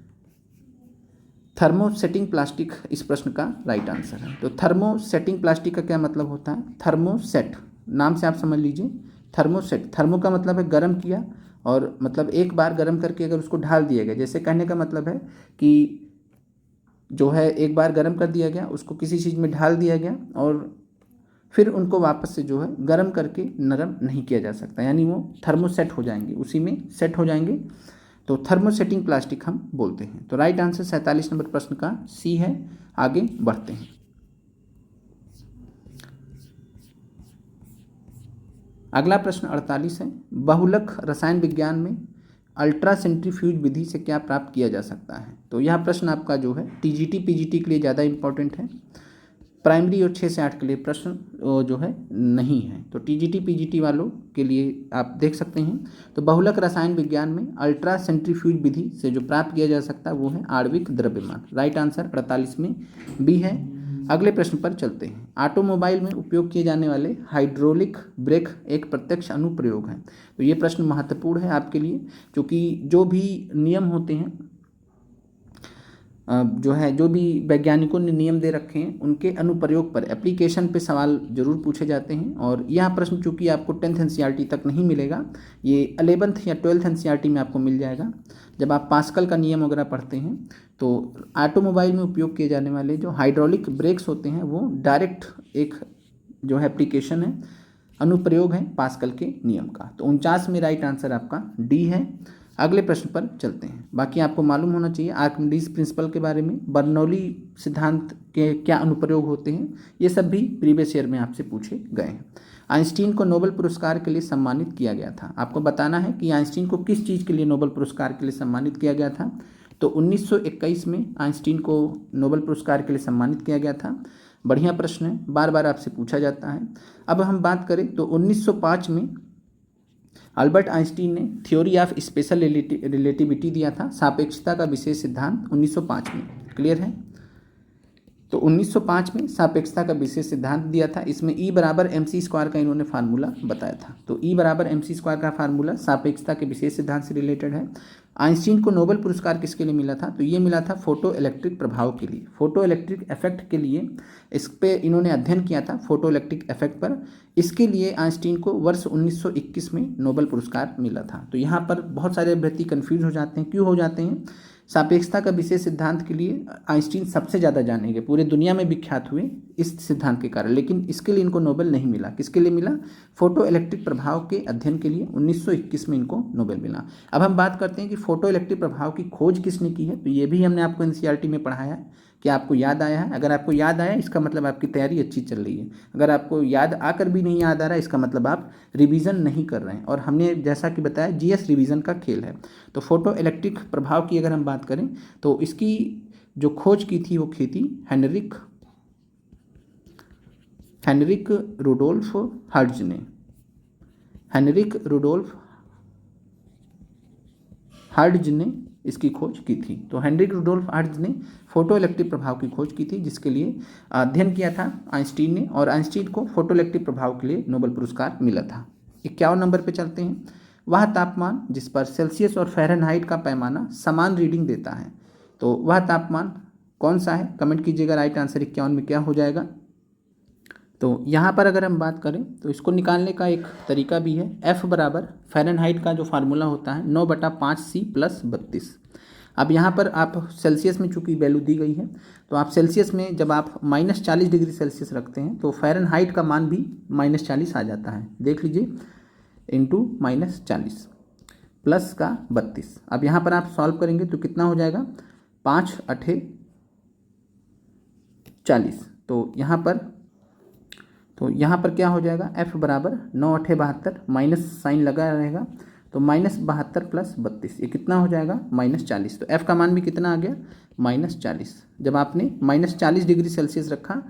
थर्मोसेटिंग प्लास्टिक इस प्रश्न का राइट आंसर है। तो थर्मोसेटिंग प्लास्टिक का क्या मतलब होता है? थर्मोसेट नाम से आप समझ लीजिए। थर्मोसेट, थर्मो का मतलब है गर्म किया, और मतलब एक बार गर्म करके अगर उसको ढाल दिया गया, जैसे कहने का मतलब है कि जो है एक बार गर्म कर दिया गया, उसको किसी चीज़ में ढाल दिया गया और फिर उनको वापस से जो है गर्म करके नरम नहीं किया जा सकता, यानी वो थर्मोसेट हो जाएंगे, उसी में सेट हो जाएंगे। तो थर्मोसेटिंग प्लास्टिक हम बोलते हैं। तो राइट आंसर 47 नंबर प्रश्न का सी है। आगे बढ़ते हैं। अगला प्रश्न 48 है। बहुलक रसायन विज्ञान में अल्ट्रा सेंट्रीफ्यूज विधि से क्या प्राप्त किया जा सकता है? तो यह प्रश्न आपका जो है टीजीटी पीजीटी के लिए ज़्यादा इंपॉर्टेंट है। प्राइमरी और 6 से 8 के लिए प्रश्न जो है नहीं है। तो टीजीटी पीजीटी वालों के लिए आप देख सकते हैं। तो बहुलक रसायन विज्ञान में अल्ट्रा सेंट्रीफ्यूज विधि से जो प्राप्त किया जा सकता है वो है आणविक द्रव्यमान। राइट आंसर 48 में बी है। अगले प्रश्न पर चलते हैं। ऑटोमोबाइल में उपयोग किए जाने वाले हाइड्रोलिक ब्रेक एक प्रत्यक्ष अनुप्रयोग है। तो ये प्रश्न महत्वपूर्ण है आपके लिए, क्योंकि जो भी नियम होते हैं जो भी वैज्ञानिकों ने नियम दे रखे हैं उनके अनुप्रयोग पर, एप्लीकेशन पे सवाल जरूर पूछे जाते हैं। और यह प्रश्न चूंकि आपको 10th एनसीईआरटी तक नहीं मिलेगा, ये 11th या 12th एनसीईआरटी में आपको मिल जाएगा। जब आप पास्कल का नियम वगैरह पढ़ते हैं तो ऑटोमोबाइल में उपयोग किए जाने वाले जो हाइड्रोलिक ब्रेक्स होते हैं वो डायरेक्ट एक जो है एप्लीकेशन है, अनुप्रयोग है पास्कल के नियम का। तो 49 में राइट आंसर आपका डी है। अगले प्रश्न पर चलते हैं। बाकी आपको मालूम होना चाहिए आर्किमिडीज प्रिंसिपल के बारे में, बर्नौली सिद्धांत के क्या अनुप्रयोग होते हैं, ये सब भी प्रीवियस ईयर में आपसे पूछे गए हैं। आइंस्टीन को नोबेल पुरस्कार के लिए सम्मानित किया गया था। आपको बताना है कि आइंस्टीन को किस चीज़ के लिए नोबेल पुरस्कार के लिए सम्मानित किया गया था। तो 1921 में आइंस्टीन को नोबेल पुरस्कार के लिए सम्मानित किया गया था। बढ़िया प्रश्न है, बार बार आपसे पूछा जाता है। अब हम बात करें तो 1905 में अल्बर्ट आइंस्टीन ने थ्योरी ऑफ स्पेशल रिलेटिविटी दिया था, सापेक्षता का विशेष सिद्धांत 1905 में। क्लियर है। तो 1905 में सापेक्षता का विशेष सिद्धांत दिया था। इसमें E बराबर mc² का इन्होंने फार्मूला बताया था। तो E बराबर mc² का फार्मूला सापेक्षता के विशेष सिद्धांत से रिलेटेड है। आइंस्टीन को नोबेल पुरस्कार किसके लिए मिला था? तो ये मिला था फोटो इलेक्ट्रिक प्रभाव के लिए, फोटो इलेक्ट्रिक इफेक्ट के लिए। इस पे इन्होंने अध्ययन किया था फोटो इलेक्ट्रिक इफेक्ट पर। इसके लिए आइंस्टीन को वर्ष 1921 में नोबेल पुरस्कार मिला था। तो यहाँ पर बहुत सारे अभ्यर्थी कन्फ्यूज हो जाते हैं। क्यों हो जाते हैं? सापेक्षता का विशेष सिद्धांत के लिए आइंस्टीन सबसे ज़्यादा जाने गए, पूरे दुनिया में विख्यात हुए इस सिद्धांत के कारण, लेकिन इसके लिए इनको नोबेल नहीं मिला। किसके लिए मिला? फोटो इलेक्ट्रिक प्रभाव के अध्ययन के लिए 1921 में इनको नोबेल मिला। अब हम बात करते हैं कि फोटो इलेक्ट्रिक प्रभाव की खोज किसने की है। तो ये भी हमने आपको एनसीईआरटी में पढ़ाया है। क्या आपको याद आया है? अगर आपको याद आया इसका मतलब आपकी तैयारी अच्छी चल रही है। अगर आपको याद आकर भी नहीं याद आ रहा है इसका मतलब आप रिवीजन नहीं कर रहे हैं। और हमने जैसा कि बताया जीएस रिवीजन का खेल है। तो फोटो इलेक्ट्रिक प्रभाव की अगर हम बात करें तो इसकी जो खोज की थी वो की थी हेनरिक रुडोल्फ हर्ट्ज ने। हेनरिक रुडोल्फ हर्ट्ज ने इसकी खोज की थी। तो हेनरिक रुडोल्फ हर्ट्ज ने फोटो इलेक्ट्रिक प्रभाव की खोज की थी, जिसके लिए अध्ययन किया था आइंस्टीन ने, और आइंस्टीन को फोटो इलेक्ट्रिक प्रभाव के लिए नोबेल पुरस्कार मिला था। 51 नंबर पे चलते हैं। वह तापमान जिस पर सेल्सियस और फ़ारेनहाइट का पैमाना समान रीडिंग देता है, तो वह तापमान कौन सा है? कमेंट कीजिएगा। राइट आंसर 51 में क्या हो जाएगा? तो यहाँ पर अगर हम बात करें तो इसको निकालने का एक तरीका भी है। F बराबर फ़ारेनहाइट का जो फार्मूला होता है 9/5C + 32। अब यहाँ पर आप सेल्सियस में चूंकि वैल्यू दी गई है, तो आप सेल्सियस में जब आप -40 डिग्री सेल्सियस रखते हैं तो फ़ारेनहाइट का मान भी -40 आ जाता है। देख लीजिए, इंटू -40 प्लस का 32। अब यहाँ पर आप सॉल्व करेंगे तो कितना हो जाएगा? 5 8 40। तो यहाँ पर क्या हो जाएगा? F बराबर 9 8 72, माइनस साइन लगा रहेगा, तो -72 + 32, ये कितना हो जाएगा? -40। तो F का मान भी कितना आ गया? -40। जब आपने -40 डिग्री सेल्सियस रखा,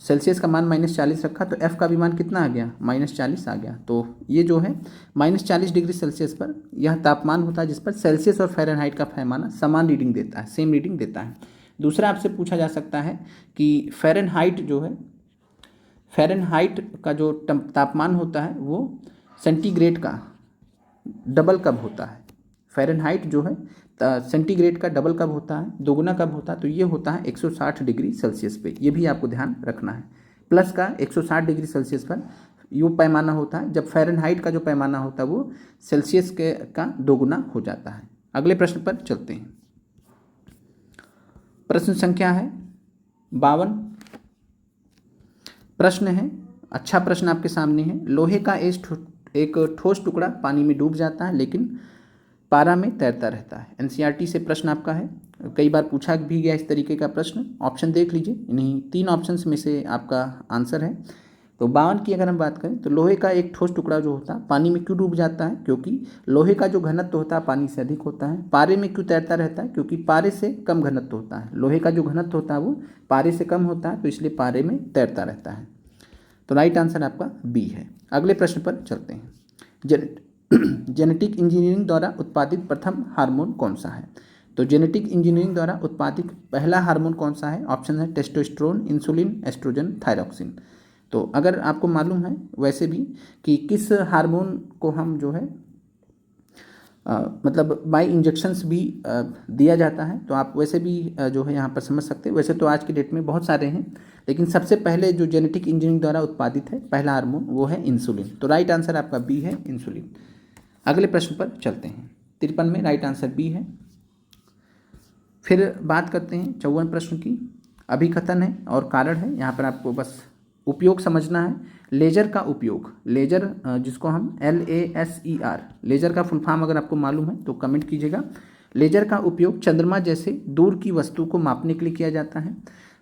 सेल्सियस का मान -40 रखा, तो F का भी मान कितना आ गया? -40 आ गया। तो ये जो है -40 डिग्री सेल्सियस पर यह तापमान होता है जिस पर सेल्सियस और फ़ारेनहाइट का पैमाना समान रीडिंग देता है, सेम रीडिंग देता है। दूसरा आपसे पूछा जा सकता है कि फ़ारेनहाइट का जो तापमान होता है वो सेंटीग्रेड का डबल कब होता है? फ़ारेनहाइट जो है सेंटीग्रेड का डबल कब होता है, दोगुना कब होता है? तो ये होता है 160 डिग्री सेल्सियस पे। ये भी आपको ध्यान रखना है। प्लस का 160 डिग्री सेल्सियस पर ये पैमाना होता है जब फ़ारेनहाइट का जो पैमाना होता है वो सेल्सियस का दोगुना हो जाता है। अगले प्रश्न पर चलते हैं। प्रश्न संख्या है 52। प्रश्न है, अच्छा प्रश्न आपके सामने है। लोहे का एक ठोस टुकड़ा पानी में डूब जाता है लेकिन पारा में तैरता रहता है। एनसीईआरटी से प्रश्न आपका है, कई बार पूछा भी गया इस तरीके का प्रश्न। ऑप्शन देख लीजिए, इन्हीं 3 ऑप्शंस में से आपका आंसर है। तो 52 की अगर हम बात करें तो लोहे का एक ठोस टुकड़ा जो होता है पानी में क्यों डूब जाता है? क्योंकि लोहे का जो घनत्व होता है पानी से अधिक होता है। पारे में क्यों तैरता रहता है? क्योंकि पारे से कम घनत्व होता है। लोहे का जो घनत्व होता है वो पारे से कम होता है, तो इसलिए पारे में तैरता रहता है। तो राइट आंसर आपका बी है। अगले प्रश्न पर चलते हैं। जेनेटिक इंजीनियरिंग द्वारा उत्पादित प्रथम हार्मोन कौन सा है? तो जेनेटिक इंजीनियरिंग द्वारा उत्पादित पहला हार्मोन कौन सा है? ऑप्शन है टेस्टोस्टेरोन, इंसुलिन, एस्ट्रोजन, थायरॉक्सिन। तो अगर आपको मालूम है वैसे भी कि किस हार्मोन को हम जो है मतलब बाय इंजेक्शंस भी दिया जाता है, तो आप वैसे भी जो है यहाँ पर समझ सकते हैं। वैसे तो आज की डेट में बहुत सारे हैं, लेकिन सबसे पहले जो जेनेटिक इंजीनियरिंग द्वारा उत्पादित है पहला हार्मोन वो है इंसुलिन। तो राइट आंसर आपका बी है, इंसुलिन। अगले प्रश्न पर चलते हैं। 53 में राइट आंसर बी है। फिर बात करते हैं 54 प्रश्न की। अभिकथन है और कारण है, यहाँ पर आपको बस उपयोग समझना है। लेजर का उपयोग, लेजर जिसको हम LASER, लेजर का फुल फॉर्म अगर आपको मालूम है तो कमेंट कीजिएगा। लेजर का उपयोग चंद्रमा जैसे दूर की वस्तु को मापने के लिए किया जाता है,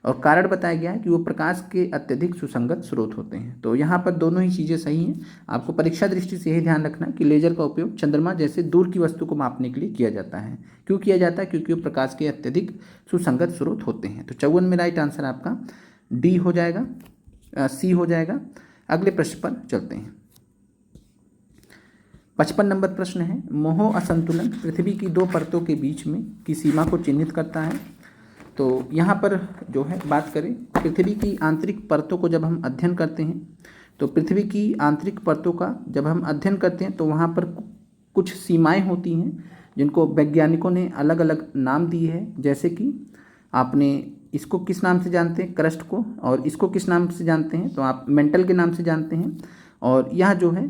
और कारण बताया गया है कि वो प्रकाश के अत्यधिक सुसंगत स्रोत होते हैं। तो यहाँ पर दोनों ही चीज़ें सही हैं। आपको परीक्षा दृष्टि से यही ध्यान रखना है कि लेजर का उपयोग चंद्रमा जैसे दूर की वस्तु को मापने के लिए किया जाता है। क्यों किया जाता है? क्योंकि वो प्रकाश के अत्यधिक सुसंगत स्रोत होते हैं। तो 54 में राइट आंसर आपका डी हो जाएगा, सी हो जाएगा। अगले प्रश्न पर चलते हैं। 55 नंबर प्रश्न है, मोह असंतुलन पृथ्वी की 2 परतों के बीच में की सीमा को चिन्हित करता है। तो यहाँ पर जो है बात करें पृथ्वी की आंतरिक परतों को जब हम अध्ययन करते हैं, तो पृथ्वी की आंतरिक परतों का जब हम अध्ययन करते हैं तो वहाँ पर कुछ सीमाएं होती हैं जिनको वैज्ञानिकों ने अलग अलग नाम दिए हैं। जैसे कि आपने इसको किस नाम से जानते हैं, क्रस्ट को, और इसको किस नाम से जानते हैं, तो आप मेंटल के नाम से जानते हैं। और यह जो है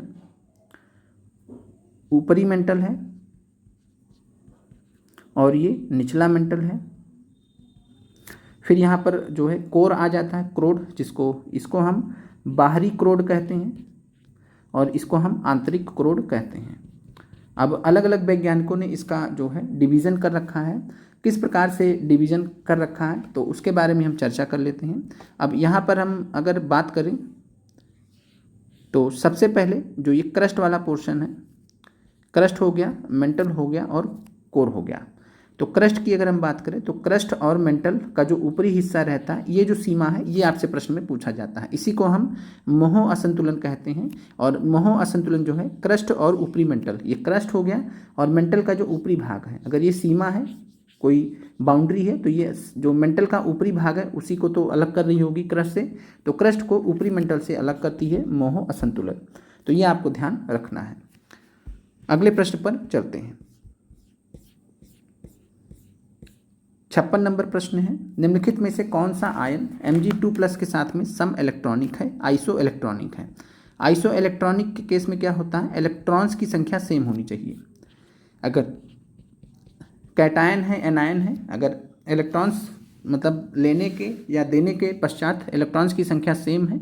ऊपरी मेंटल है और ये निचला मेंटल है। फिर यहाँ पर जो है कोर आ जाता है, क्रोड, इसको हम बाहरी क्रोड कहते हैं और इसको हम आंतरिक क्रोड कहते हैं। अब अलग अलग वैज्ञानिकों ने इसका जो है डिवीज़न कर रखा है, किस प्रकार से डिवीज़न कर रखा है तो उसके बारे में हम चर्चा कर लेते हैं। अब यहाँ पर हम अगर बात करें तो सबसे पहले जो ये क्रस्ट वाला पोर्शन है, क्रस्ट हो गया, मेंटल हो गया और कोर हो गया। तो क्रस्ट की अगर हम बात करें तो क्रस्ट और मेंटल का जो ऊपरी हिस्सा रहता है, ये जो सीमा है, ये आपसे प्रश्न में पूछा जाता है। इसी को हम मोह असंतुलन कहते हैं। और मोह असंतुलन जो है क्रस्ट और ऊपरी मेंटल, ये क्रस्ट हो गया और मेंटल का जो ऊपरी भाग है, अगर ये सीमा है, कोई बाउंड्री है, तो ये जो मेंटल का ऊपरी भाग है उसी को तो अलग कर रही होगी क्रस्ट से, तो क्रस्ट को ऊपरी मेंटल से अलग करती है मोह असंतुलन। तो ये आपको ध्यान रखना है। अगले प्रश्न पर चलते हैं। 56 नंबर प्रश्न है, निम्नलिखित में से कौन सा आयन Mg2+ के साथ में सम इलेक्ट्रॉनिक है, आइसो इलेक्ट्रॉनिक है। आइसो इलेक्ट्रॉनिक के केस में क्या होता है, इलेक्ट्रॉन्स की संख्या सेम होनी चाहिए। अगर कैटायन है, एनायन है, अगर इलेक्ट्रॉन्स मतलब लेने के या देने के पश्चात इलेक्ट्रॉन्स की संख्या सेम है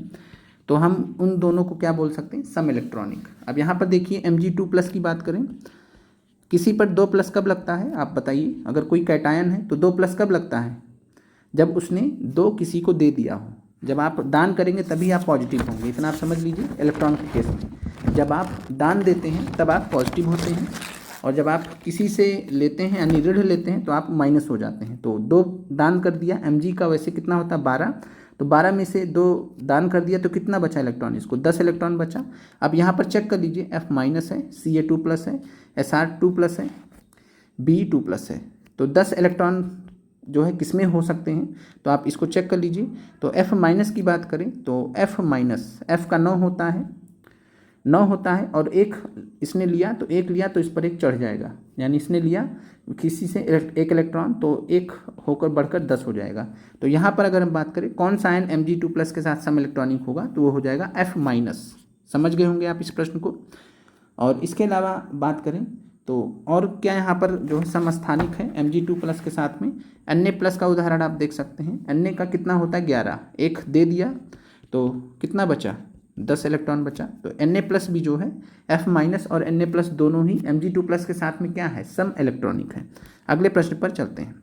तो हम उन दोनों को क्या बोल सकते हैं, सम इलेक्ट्रॉनिक। अब यहाँ पर देखिए Mg2+ की बात करें, किसी पर 2+ कब लगता है आप बताइए। अगर कोई कैटायन है तो 2+ कब लगता है, जब उसने 2 किसी को दे दिया हो। जब आप दान करेंगे तभी आप पॉजिटिव होंगे, इतना आप समझ लीजिए। इलेक्ट्रॉन के केस में जब आप दान देते हैं तब आप पॉजिटिव होते हैं, और जब आप किसी से लेते हैं यानी ऋण लेते हैं तो आप माइनस हो जाते हैं। तो 2 दान कर दिया, Mg का वैसे कितना होता है 12, तो 12 में से 2 दान कर दिया तो कितना बचा इलेक्ट्रॉन, इसको 10 इलेक्ट्रॉन बचा। अब यहाँ पर चेक कर लीजिए, F- है, Ca2+ है, Sr2+ है, Be2+ है, तो 10 इलेक्ट्रॉन जो है किसमें हो सकते हैं, तो आप इसको चेक कर लीजिए। तो F- की बात करें तो F का 9 होता है और एक इसने लिया तो एक लिया तो इस पर एक चढ़ जाएगा, यानी इसने लिया किसी से एक इलेक्ट्रॉन तो एक होकर बढ़कर 10 हो जाएगा। तो यहाँ पर अगर हम बात करें कौन सा आयन Mg2+ के साथ सम इलेक्ट्रॉनिक होगा तो वो हो जाएगा F-। समझ गए होंगे आप इस प्रश्न को। और इसके अलावा बात करें तो और क्या यहाँ पर जो है समस्थानिक है Mg2+ के साथ में, Na+ का उदाहरण आप देख सकते हैं। Na का कितना होता है 11, एक दे दिया तो कितना बचा 10 इलेक्ट्रॉन बचा। तो Na+ भी जो है F- और Na+ दोनों ही Mg2+ के साथ में क्या है, सम इलेक्ट्रॉनिक है। अगले प्रश्न पर चलते हैं।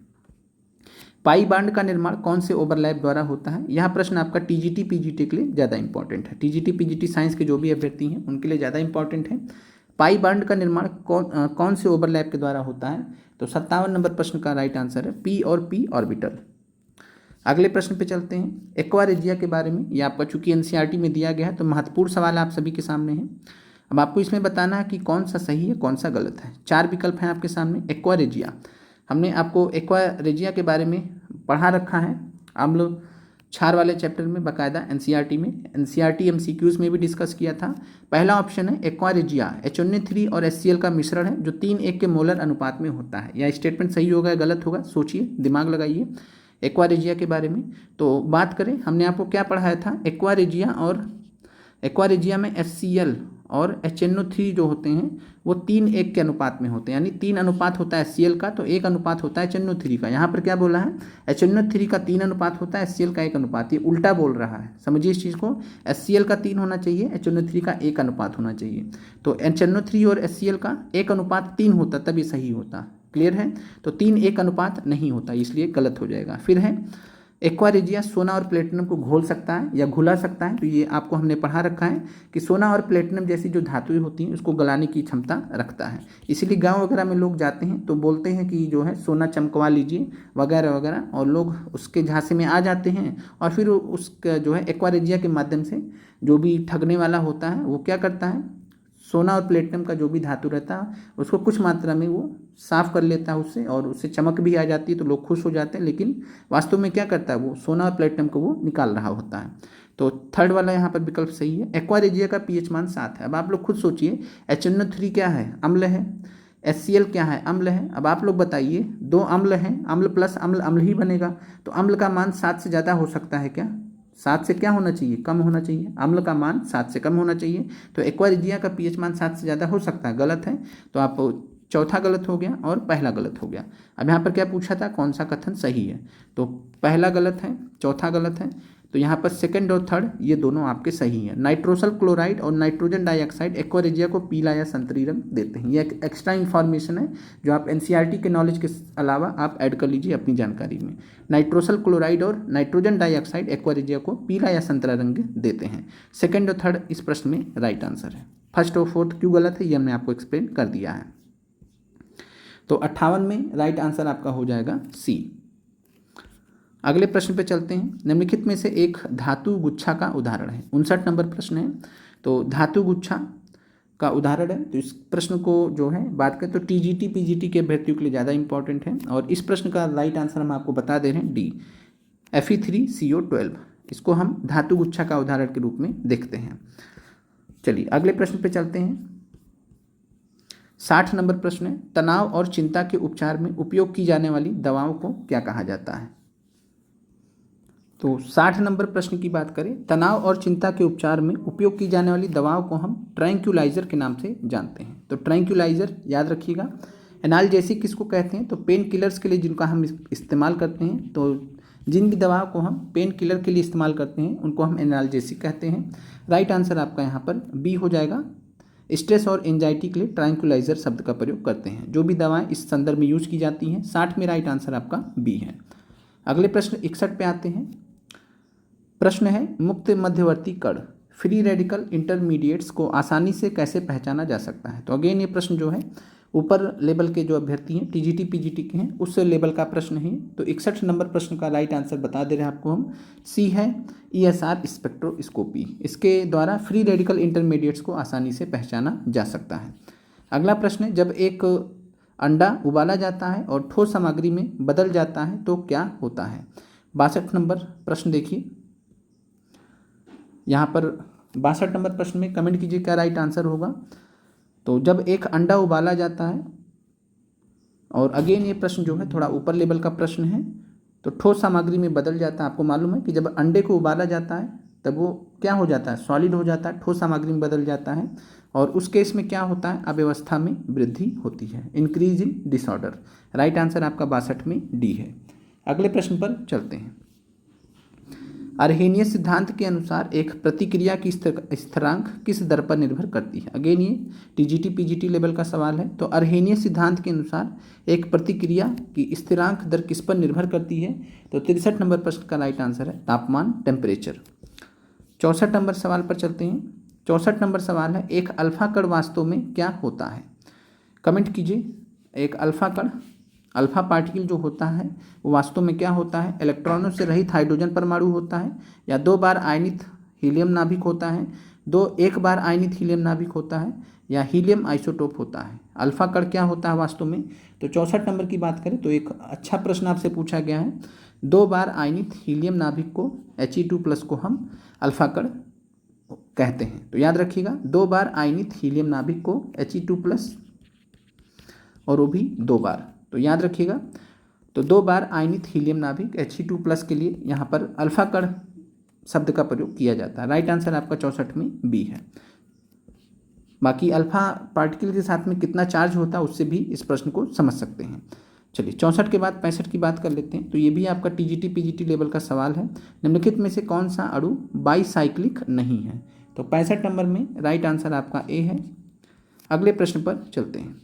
पाई बांड का निर्माण कौन से ओवरलैप द्वारा होता है। यह प्रश्न आपका टीजीटी पीजीटी के लिए ज़्यादा इंपॉर्टेंट है। टीजीटी पीजीटी साइंस के जो भी अभ्यर्थी हैं उनके लिए ज़्यादा इंपॉर्टेंट है। पाई बांड का निर्माण कौन से ओवरलैप के द्वारा होता है, तो 57 नंबर प्रश्न का राइट आंसर है p और p ऑर्बिटल। अगले प्रश्न पे चलते हैं। एक्वा रेजिया के बारे में, ये आपका चूंकि एनसीईआरटी में दिया गया है तो महत्वपूर्ण सवाल आप सभी के सामने है। अब आपको इसमें बताना है कि कौन सा सही है कौन सा गलत है। 4 विकल्प हैं आपके सामने। एक्वा रेजिया, हमने आपको एक्वा रेजिया के बारे में पढ़ा रखा है, आप लोग क्षार वाले चैप्टर में बाकायदा एनसीईआरटी एमसीक्यूज में भी डिस्कस किया था। पहला ऑप्शन है एक्वा रेजिया HNO3 और HCl का मिश्रण है जो 3:1 के मोलर अनुपात में होता है। यह स्टेटमेंट सही होगा या गलत होगा, सोचिए, दिमाग लगाइए एक्वा रेजिया के बारे में। तो बात करें, हमने आपको क्या पढ़ाया था, एक्वा रेजिया में HCl और HNO3 जो होते हैं वो 3:1 के अनुपात में होते हैं, यानी 3 अनुपात होता है HCl का तो 1 अनुपात होता है HNO3 का। यहाँ पर क्या बोला है, HNO3 का 3 अनुपात होता है, HCl का 1 अनुपात, ये उल्टा बोल रहा है, समझिए इस चीज़ को। HCl का 3 होना चाहिए, HNO3 का 1 अनुपात होना चाहिए। तो HNO3 और HCl का 1:3 होता तब ये सही होता। क्लियर है, तो 3:1 अनुपात नहीं होता, इसलिए गलत हो जाएगा। फिर है एक्वा रेजिया सोना और प्लेटिनम को घोल सकता है या घुला सकता है, तो ये आपको हमने पढ़ा रखा है कि सोना और प्लेटिनम जैसी जो धातुएं होती हैं उसको गलाने की क्षमता रखता है। इसीलिए गांव वगैरह में लोग जाते हैं तो बोलते हैं कि जो है सोना चमकवा लीजिए वगैरह वगैरह, और लोग उसके झांसे में आ जाते हैं और फिर उसका जो है एक्वा रेजिया के माध्यम से जो भी ठगने वाला होता है वो क्या करता है, सोना और प्लेटिनम का जो भी धातु रहता है उसको कुछ मात्रा में वो साफ कर लेता है उससे, और उससे चमक भी आ जाती है तो लोग खुश हो जाते हैं, लेकिन वास्तव में क्या करता है वो सोना और प्लेटिनम को वो निकाल रहा होता है। तो थर्ड वाला यहाँ पर विकल्प सही है। एक्वा रेजिया का पीएच मान 7 है। अब आप लोग खुद सोचिए, HNO3 क्या है, अम्ल है, HCl क्या है, अम्ल है। अब आप लोग बताइए, दो अम्ल हैं, अम्ल प्लस अम्ल अम्ल ही बनेगा, तो अम्ल का मान 7 से ज़्यादा हो सकता है क्या? 7 से क्या होना चाहिए, कम होना चाहिए। अम्ल का मान 7 से कम होना चाहिए, तो एक्वा रेजिया का पीएच मान 7 से ज़्यादा हो सकता है, गलत है। तो आप चौथा गलत हो गया और पहला गलत हो गया। अब यहाँ पर क्या पूछा था, कौन सा कथन सही है, तो पहला गलत है, चौथा गलत है, तो यहाँ पर सेकंड और थर्ड ये दोनों आपके सही हैं। नाइट्रोसल क्लोराइड और नाइट्रोजन डाइऑक्साइड एक्वा रेजिया को पीला या संतरी रंग देते हैं। ये एक एक्स्ट्रा इन्फॉर्मेशन है जो आप एनसीईआरटी के नॉलेज के अलावा आप ऐड कर लीजिए अपनी जानकारी में। नाइट्रोसल क्लोराइड और नाइट्रोजन डाइऑक्साइड एक्वा रेजिया को पीला या संतरा रंग देते हैं। सेकेंड और थर्ड इस प्रश्न में राइट आंसर है। फर्स्ट और फोर्थ क्यों गलत है ये हमने आपको एक्सप्लेन कर दिया है। तो 58 में राइट आंसर आपका हो जाएगा सी। अगले प्रश्न पे चलते हैं। निम्नलिखित में से एक धातु गुच्छा का उदाहरण है। 59 नंबर प्रश्न है। तो धातु गुच्छा का उदाहरण है, तो इस प्रश्न को जो है बात करें तो टीजीटी पीजीटी के अभ्यर्थियों के लिए ज़्यादा इंपॉर्टेंट है, और इस प्रश्न का राइट आंसर हम आपको बता दे रहे हैं डी, Fe3CO12। इसको हम धातु गुच्छा का उदाहरण के रूप में देखते हैं। चलिए अगले प्रश्न पे चलते हैं। 60 नंबर प्रश्न है। तनाव और चिंता के उपचार में उपयोग की जाने वाली दवाओं को क्या कहा जाता है? तो 60 नंबर प्रश्न की बात करें, तनाव और चिंता के उपचार में उपयोग की जाने वाली दवाओं को हम ट्रैंक्यूलाइजर के नाम से जानते हैं। तो ट्रैंक्यूलाइजर याद रखिएगा। एनाल्जेसिक किसको कहते हैं, तो पेन किलर्स के लिए जिनका हम इस्तेमाल करते हैं, तो जिन भी दवाओं को हम पेन किलर के लिए इस्तेमाल करते हैं उनको हम एनाल्जेसिक कहते हैं। राइट आंसर आपका यहाँ पर बी हो जाएगा। स्ट्रेस और एंजाइटी के लिए ट्रैंक्यूलाइजर शब्द का प्रयोग करते हैं। जो भी दवाएं इस संदर्भ में यूज की जाती हैं, 60 में राइट आंसर आपका बी है। अगले प्रश्न 61 पे आते हैं। प्रश्न है, मुक्त मध्यवर्ती कण फ्री रेडिकल इंटरमीडिएट्स को आसानी से कैसे पहचाना जा सकता है? तो अगेन ये प्रश्न जो है ऊपर लेवल के जो अभ्यर्थी हैं टीजीटी पीजीटी के हैं उस लेवल का प्रश्न है। तो 61 नंबर प्रश्न का राइट आंसर बता दे रहे हैं आपको हम, सी है ESR स्पेक्ट्रोस्कोपी। इसके द्वारा फ्री रेडिकल इंटरमीडिएट्स को आसानी से पहचाना जा सकता है। अगला प्रश्न है, जब एक अंडा उबाला जाता है और ठोस सामग्री में बदल जाता है तो क्या होता है? 62 नंबर प्रश्न देखिए, यहाँ पर 62 नंबर प्रश्न में कमेंट कीजिए क्या राइट आंसर होगा। तो जब एक अंडा उबाला जाता है, और अगेन ये प्रश्न जो है थोड़ा ऊपर लेवल का प्रश्न है, तो ठोस सामग्री में बदल जाता है। आपको मालूम है कि जब अंडे को उबाला जाता है तब वो क्या हो जाता है, सॉलिड हो जाता है, ठोस सामग्री में बदल जाता है, और उस केस में क्या होता है, अव्यवस्था में वृद्धि होती है, increase in disorder. Right answer आपका 62 में डी है। अगले प्रश्न पर चलते हैं। अर्हेनियस सिद्धांत के अनुसार एक प्रतिक्रिया की स्थिरांक किस दर पर निर्भर करती है? अगेन ये टीजीटी पीजीटी लेवल का सवाल है। तो अर्हेनियस सिद्धांत के अनुसार एक प्रतिक्रिया की स्थिरांक दर किस पर निर्भर करती है? तो 63 नंबर प्रश्न का राइट आंसर है तापमान, टेम्परेचर। 64 नंबर सवाल पर चलते हैं। 64 नंबर सवाल है, एक अल्फा कण वास्तव में क्या होता है? कमेंट कीजिए। एक अल्फा कण, अल्फा पार्टिकल जो होता है वो वास्तव में क्या होता है? इलेक्ट्रॉनों से रहित हाइड्रोजन परमाणु होता है, या 2 बार आयनित हीलियम नाभिक होता है, 1 बार आयनित हीलियम नाभिक होता है, या हीलियम आइसोटोप होता है? अल्फा कण क्या होता है वास्तव में? तो 64 नंबर की बात करें तो एक अच्छा प्रश्न आपसे पूछा गया है। 2 बार आयनित हीलियम नाभिक को He2+ को हम अल्फा कण कहते हैं। तो याद रखिएगा, 2 बार आयनित हीलियम नाभिक को He2+, और वो भी 2 बार, तो याद रखिएगा। तो 2 बार आयनित हीलियम नाभिक He2+ के लिए यहाँ पर अल्फा कण शब्द का प्रयोग किया जाता है। राइट आंसर आपका 64 में बी है। बाकी अल्फा पार्टिकल के साथ में कितना चार्ज होता है उससे भी इस प्रश्न को समझ सकते हैं। चलिए 64 के बाद 65 की बात कर लेते हैं। तो ये भी आपका टीजीटी पीजीटी लेवल का सवाल है। निम्नलिखित में से कौन सा अणु बाईसाइक्लिक नहीं है? तो 65 नंबर में राइट आंसर आपका ए है। अगले प्रश्न पर चलते हैं।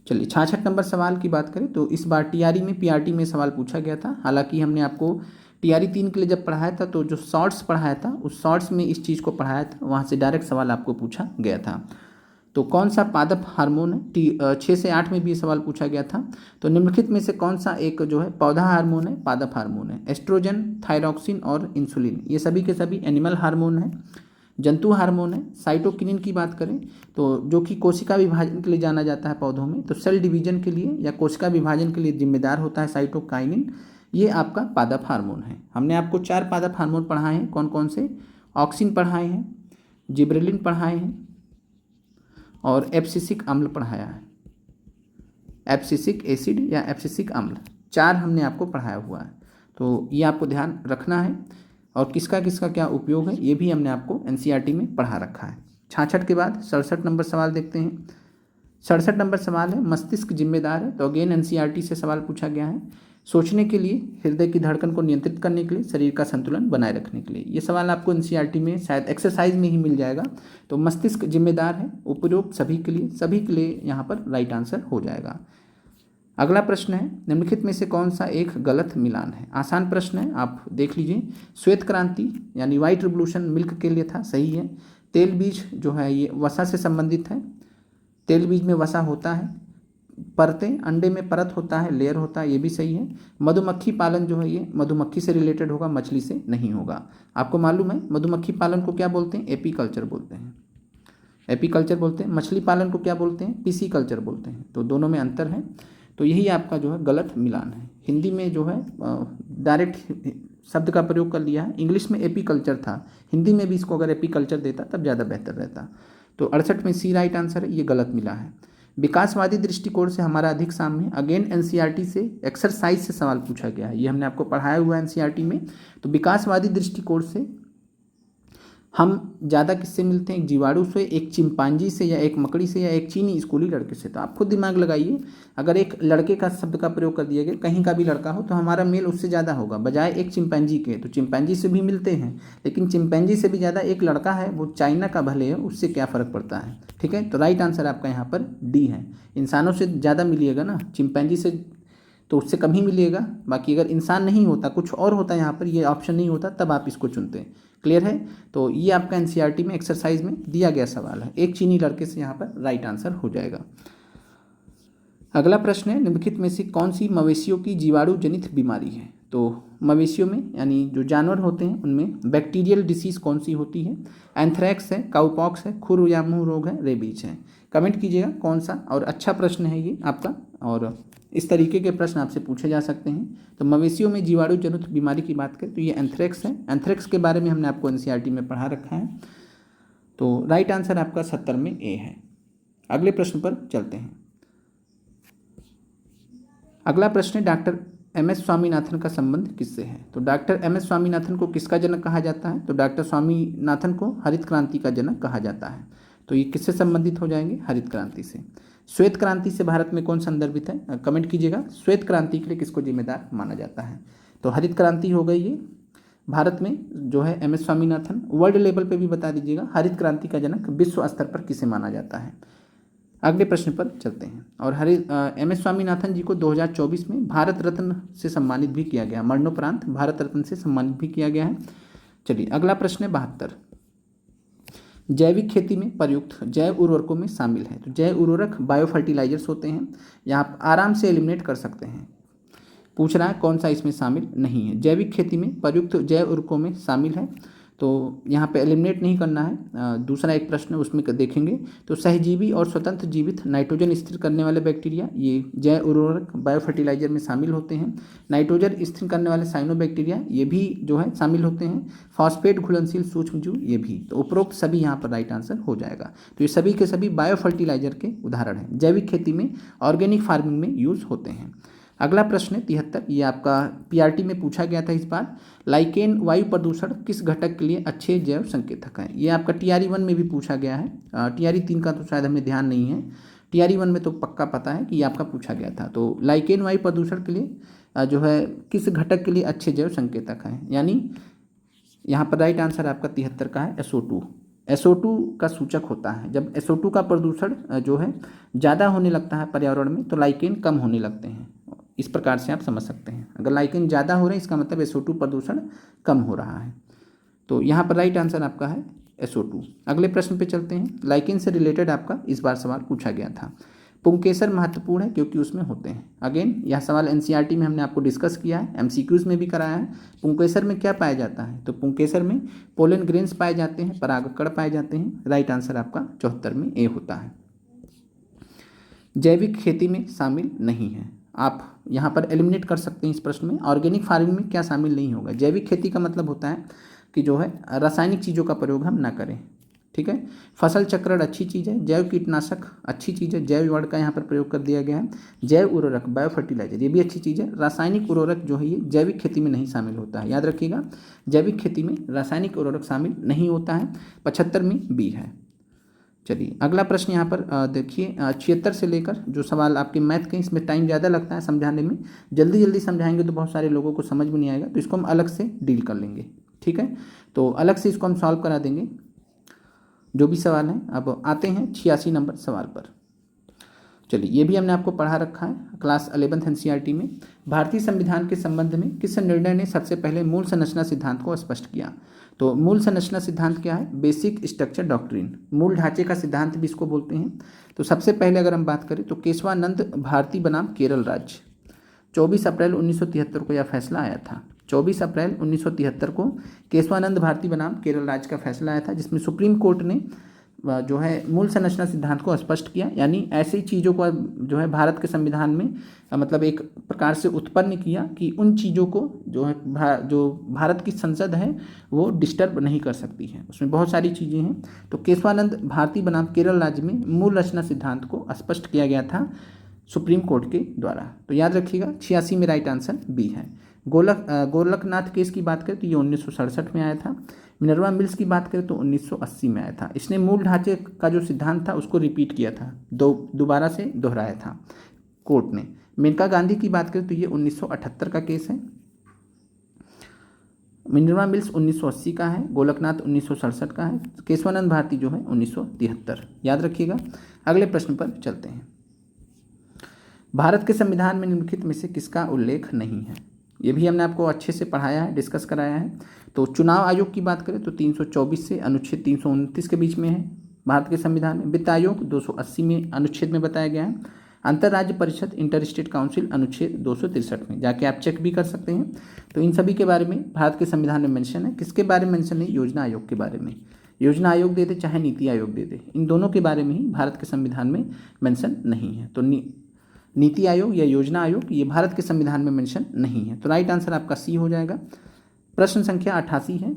चलिए 66 नंबर सवाल की बात करें तो इस बार टीआरई में पीआरटी में सवाल पूछा गया था। हालांकि हमने आपको टीआरई 3 के लिए जब पढ़ाया था तो जो शॉर्ट्स पढ़ाया था उस शॉर्ट्स में इस चीज़ को पढ़ाया था, वहाँ से डायरेक्ट सवाल आपको पूछा गया था। तो कौन सा पादप हार्मोन है? 6 से 8 में भी सवाल पूछा गया था। तो निम्नलिखित में से कौन सा एक जो है पौधा हार्मोन है, पादप हार्मोन है? एस्ट्रोजन, थायरॉक्सिन और इंसुलिन, ये सभी के सभी एनिमल हार्मोन है। जंतु हार्मोन है। साइटोकिनिन की बात करें तो जो कि कोशिका विभाजन के लिए जाना जाता है पौधों में, तो सेल डिवीजन के लिए या कोशिका विभाजन के लिए जिम्मेदार होता है साइटोकाइनिन। ये आपका पादप हार्मोन है। हमने आपको 4 पादप हार्मोन पढ़ाए हैं। कौन कौन से? ऑक्सिन पढ़ाए हैं, जिब्रेलिन पढ़ाए हैं और एब्सिसिक अम्ल पढ़ाया है। एब्सिसिक एसिड या एब्सिसिक अम्ल, 4 हमने आपको पढ़ाया हुआ है। तो ये आपको ध्यान रखना है। और किसका किसका क्या उपयोग है ये भी हमने आपको एनसीईआरटी में पढ़ा रखा है। 66 के बाद 67 नंबर सवाल देखते हैं। 67 नंबर सवाल है, मस्तिष्क जिम्मेदार है। तो अगेन एनसीईआरटी से सवाल पूछा गया है। सोचने के लिए, हृदय की धड़कन को नियंत्रित करने के लिए, शरीर का संतुलन बनाए रखने के लिए। ये सवाल आपको एनसीईआरटी में शायद एक्सरसाइज में ही मिल जाएगा। तो मस्तिष्क जिम्मेदार है, उपरोक्त सभी के लिए यहाँ पर राइट आंसर हो जाएगा। अगला प्रश्न है, निम्नलिखित में से कौन सा एक गलत मिलान है? आसान प्रश्न है, आप देख लीजिए। श्वेत क्रांति यानी व्हाइट रिवोल्यूशन मिल्क के लिए था, सही है। तेल बीज जो है ये वसा से संबंधित है। तेल बीज में वसा होता है। परतें, अंडे में परत होता है, लेयर होता है, ये भी सही है। मधुमक्खी पालन जो है ये मधुमक्खी से रिलेटेड होगा, मछली से नहीं होगा। आपको मालूम है मधुमक्खी पालन को क्या बोलते हैं? एपीकल्चर बोलते हैं। एपीकल्चर बोलते हैं। मछली पालन को क्या बोलते हैं? पिसीकल्चर बोलते हैं। तो दोनों में अंतर है। तो यही आपका जो है गलत मिलान है। हिंदी में जो है डायरेक्ट शब्द का प्रयोग कर लिया है। इंग्लिश में एपीकल्चर था, हिंदी में भी इसको अगर एपीकल्चर देता तब ज़्यादा बेहतर रहता। तो 68 में सी राइट आंसर है, ये गलत मिला है। विकासवादी दृष्टिकोण से हमारा अधिक सामने, अगेन एनसीईआरटी से एक्सरसाइज से सवाल पूछा गया है। ये हमने आपको पढ़ाया हुआ है एनसीईआरटी में। तो विकासवादी दृष्टिकोण से हम ज़्यादा किससे मिलते हैं? एक जीवाणु से, एक चिंपांजी से, या एक मकड़ी से, या एक चीनी स्कूली लड़के से। तो आप खुद दिमाग लगाइए, अगर एक लड़के का शब्द का प्रयोग कर दिया गया, कहीं का भी लड़का हो, तो हमारा मेल उससे ज़्यादा होगा बजाय एक चिंपैंजी के। तो चिंपैंजी से भी मिलते हैं, लेकिन चिंपैंजी से भी ज़्यादा एक लड़का है, वो चाइना का भले है, उससे क्या फ़र्क पड़ता है? ठीक है, तो राइट आंसर आपका यहाँ पर डी है। इंसानों से ज़्यादा मिलिएगा ना, चिंपैंजी से तो उससे कम ही मिलेगा। बाकी अगर इंसान नहीं होता, कुछ और होता, यहाँ पर ये ऑप्शन नहीं होता, तब आप इसको चुनते हैं। क्लियर है? तो ये आपका एनसीईआरटी में एक्सरसाइज में दिया गया सवाल है। एक चीनी लड़के से यहाँ पर राइट आंसर हो जाएगा। अगला प्रश्न है, निम्नलिखित में से कौन सी मवेशियों की जीवाणु जनित बीमारी है? तो मवेशियों में यानी जो जानवर होते हैं उनमें बैक्टीरियल डिसीज कौन सी होती है? एंथ्रैक्स है, काउपॉक्स है, खुर या मुंह रोग है, रेबीज है। कमेंट कीजिएगा कौन सा। और अच्छा प्रश्न है ये आपका, और इस तरीके के प्रश्न आपसे पूछे जा सकते हैं। तो मवेशियों में जीवाणु जनित बीमारी की बात करें तो ये एंथ्रैक्स है। एंथ्रैक्स के बारे में हमने आपको एनसीईआरटी में पढ़ा रखा है। तो राइट आंसर आपका 70 में ए है। अगले प्रश्न पर चलते हैं। अगला प्रश्न है, डॉक्टर एम.एस. स्वामीनाथन का संबंध किससे है? तो डॉक्टर एम.एस. स्वामीनाथन को किसका जनक कहा जाता है? तो डॉक्टर स्वामीनाथन को हरित क्रांति का जनक कहा जाता है। तो ये किससे संबंधित हो जाएंगे? हरित क्रांति से। श्वेत क्रांति से भारत में कौन संदर्भित है? कमेंट कीजिएगा, श्वेत क्रांति के लिए किसको जिम्मेदार माना जाता है? तो हरित क्रांति हो गई ये भारत में जो है एम.एस. स्वामीनाथन। वर्ल्ड लेवल पे भी बता दीजिएगा, हरित क्रांति का जनक विश्व स्तर पर किसे माना जाता है? अगले प्रश्न पर चलते हैं। और एम.एस. स्वामीनाथन जी को 2024 में भारत रत्न से सम्मानित भी किया गया, मरणोपरांत भारत रत्न से सम्मानित भी किया गया है। चलिए अगला प्रश्न है 72, जैविक खेती में प्रयुक्त जैव उर्वरकों में शामिल है। तो जैव उर्वरक बायो फर्टिलाइजर्स होते हैं, यहाँ आप आराम से एलिमिनेट कर सकते हैं। पूछ रहा है कौन सा इसमें शामिल नहीं है? जैविक खेती में प्रयुक्त जैव उर्वरकों में शामिल है, तो यहाँ पे एलिमिनेट नहीं करना है। दूसरा एक प्रश्न उसमें देखेंगे, तो सहजीवी और स्वतंत्र जीवित नाइट्रोजन स्थिर करने वाले बैक्टीरिया ये जैव उर्वरक बायो फर्टिलाइजर में शामिल होते हैं। नाइट्रोजन स्थिर करने वाले साइनोबैक्टीरिया ये भी जो है शामिल होते हैं। फॉस्फेट घुलनशील सूक्ष्मजीव ये भी। तो उपरोक्त सभी यहाँ पर राइट आंसर हो जाएगा। तो ये सभी के सभी बायो फर्टिलाइजर के उदाहरण हैं, जैविक खेती में ऑर्गेनिक फार्मिंग में यूज़ होते हैं। अगला प्रश्न है 73, ये आपका पीआरटी में पूछा गया था इस बार। लाइकेन वायु प्रदूषण किस घटक के लिए अच्छे जैव संकेतक हैं? ये आपका टीआरई 1 में भी पूछा गया है। टीआरई 3 का तो शायद हमें ध्यान नहीं है, टीआरई 1 में तो पक्का पता है कि ये आपका पूछा गया था। तो लाइकेन वायु प्रदूषण के लिए जो है किस घटक के लिए अच्छे जैव संकेतक हैं? यानी यहाँ पर राइट आंसर आपका 73 का है SO2। SO2 का सूचक होता है। जब SO2 का प्रदूषण जो है ज़्यादा होने लगता है पर्यावरण में, तो लाइकेन कम होने लगते हैं। इस प्रकार से आप समझ सकते हैं, अगर लाइकेन ज़्यादा हो रहे हैं इसका मतलब SO2 प्रदूषण कम हो रहा है। तो यहाँ पर राइट आंसर आपका है SO2। अगले प्रश्न पे चलते हैं। लाइकेन से रिलेटेड आपका इस बार सवाल पूछा गया था। पुंकेसर महत्वपूर्ण है क्योंकि उसमें होते हैं। अगेन यह सवाल एनसीईआरटी में हमने आपको डिस्कस किया है, एमसीक्यूज में भी कराया है। पुंकेसर में क्या पाया जाता है? तो पुंकेसर में पोलन ग्रेन्स पाए जाते हैं, परागकण पाए जाते हैं। राइट आंसर आपका 74 में ए होता है। जैविक खेती में शामिल नहीं है, आप यहाँ पर एलिमिनेट कर सकते हैं इस प्रश्न में। ऑर्गेनिक फार्मिंग में क्या शामिल नहीं होगा? जैविक खेती का मतलब होता है कि जो है रासायनिक चीज़ों का प्रयोग हम ना करें, ठीक है। फसल चक्रण अच्छी चीज़ है, जैव कीटनाशक अच्छी चीज़ है, जैव वर्ड का यहाँ पर प्रयोग कर दिया गया है। जैव उर्वरक बायो फर्टिलाइजर ये भी अच्छी चीज़ है। रासायनिक उर्वरक जो है ये जैविक खेती में नहीं शामिल होता है, याद रखिएगा। जैविक खेती में रासायनिक उर्वरक शामिल नहीं होता है। 75 में बी है। चलिए अगला प्रश्न यहाँ पर देखिए 76 से लेकर जो सवाल आपके मैथ के, इसमें टाइम ज़्यादा लगता है समझाने में। जल्दी जल्दी समझाएंगे तो बहुत सारे लोगों को समझ में नहीं आएगा, तो इसको हम अलग से डील कर लेंगे, ठीक है। तो अलग से इसको हम सॉल्व करा देंगे जो भी सवाल हैं। अब आते हैं 86 नंबर सवाल पर। चलिए ये भी हमने आपको पढ़ा रखा है क्लास 11th एनसीईआरटी में। भारतीय संविधान के संबंध में किस निर्णय ने सबसे पहले मूल संरचना सिद्धांत को स्पष्ट किया? तो मूल संरचना सिद्धांत क्या है? बेसिक स्ट्रक्चर डॉक्ट्रिन, मूल ढांचे का सिद्धांत भी इसको बोलते हैं। तो सबसे पहले अगर हम बात करें तो केशवानंद भारती बनाम केरल राज्य, 24 अप्रैल 1973 को यह फैसला आया था। 24 अप्रैल 1973 को केशवानंद भारती बनाम केरल राज्य का फैसला आया था, जिसमें सुप्रीम कोर्ट ने जो है मूल संरचना सिद्धांत को स्पष्ट किया, यानी ऐसी चीज़ों को जो है भारत के संविधान में मतलब एक प्रकार से उत्पन्न किया कि उन चीज़ों को जो है जो भारत की संसद है वो डिस्टर्ब नहीं कर सकती है। उसमें बहुत सारी चीज़ें हैं। तो केशवानंद भारती बनाम केरल राज्य में मूल रचना सिद्धांत को स्पष्ट किया गया था सुप्रीम कोर्ट के द्वारा। तो याद रखिएगा 86 में राइट आंसर बी है। गोरखनाथ केस की बात करें तो ये 1967 में आया था। मिनर्वा मिल्स की बात करें तो 1980 में आया था। इसने मूल ढांचे का जो सिद्धांत था उसको रिपीट किया था, दोबारा से दोहराया था कोर्ट ने। मेनका गांधी की बात करें तो ये 1978 का केस है। मिनर्वा मिल्स 1980 का है, गोलकनाथ 1967 का है, केशवानंद भारती जो है 1973। याद रखिएगा। अगले प्रश्न पर चलते हैं। भारत के संविधान में निम्नलिखित में से किसका उल्लेख नहीं है? ये भी हमने आपको अच्छे से पढ़ाया है, डिस्कस कराया है। तो चुनाव आयोग की बात करें तो 324 से अनुच्छेद 329 के बीच में है भारत के संविधान में। वित्त आयोग 280 में अनुच्छेद में बताया गया है। अंतर्राज्य परिषद इंटर स्टेट काउंसिल अनुच्छेद 263 में, जाके आप चेक भी कर सकते हैं। तो इन सभी के बारे में भारत के संविधान में मेंशन है। किसके बारे में मेंशन है? योजना आयोग के बारे में। योजना आयोग दे दे चाहे नीति आयोग दे दे, इन दोनों के बारे में ही भारत के संविधान में मेंशन नहीं है। तो नीति आयोग या योजना आयोग ये भारत के संविधान में मेंशन नहीं है। तो राइट आंसर आपका सी हो जाएगा। प्रश्न संख्या 88 है।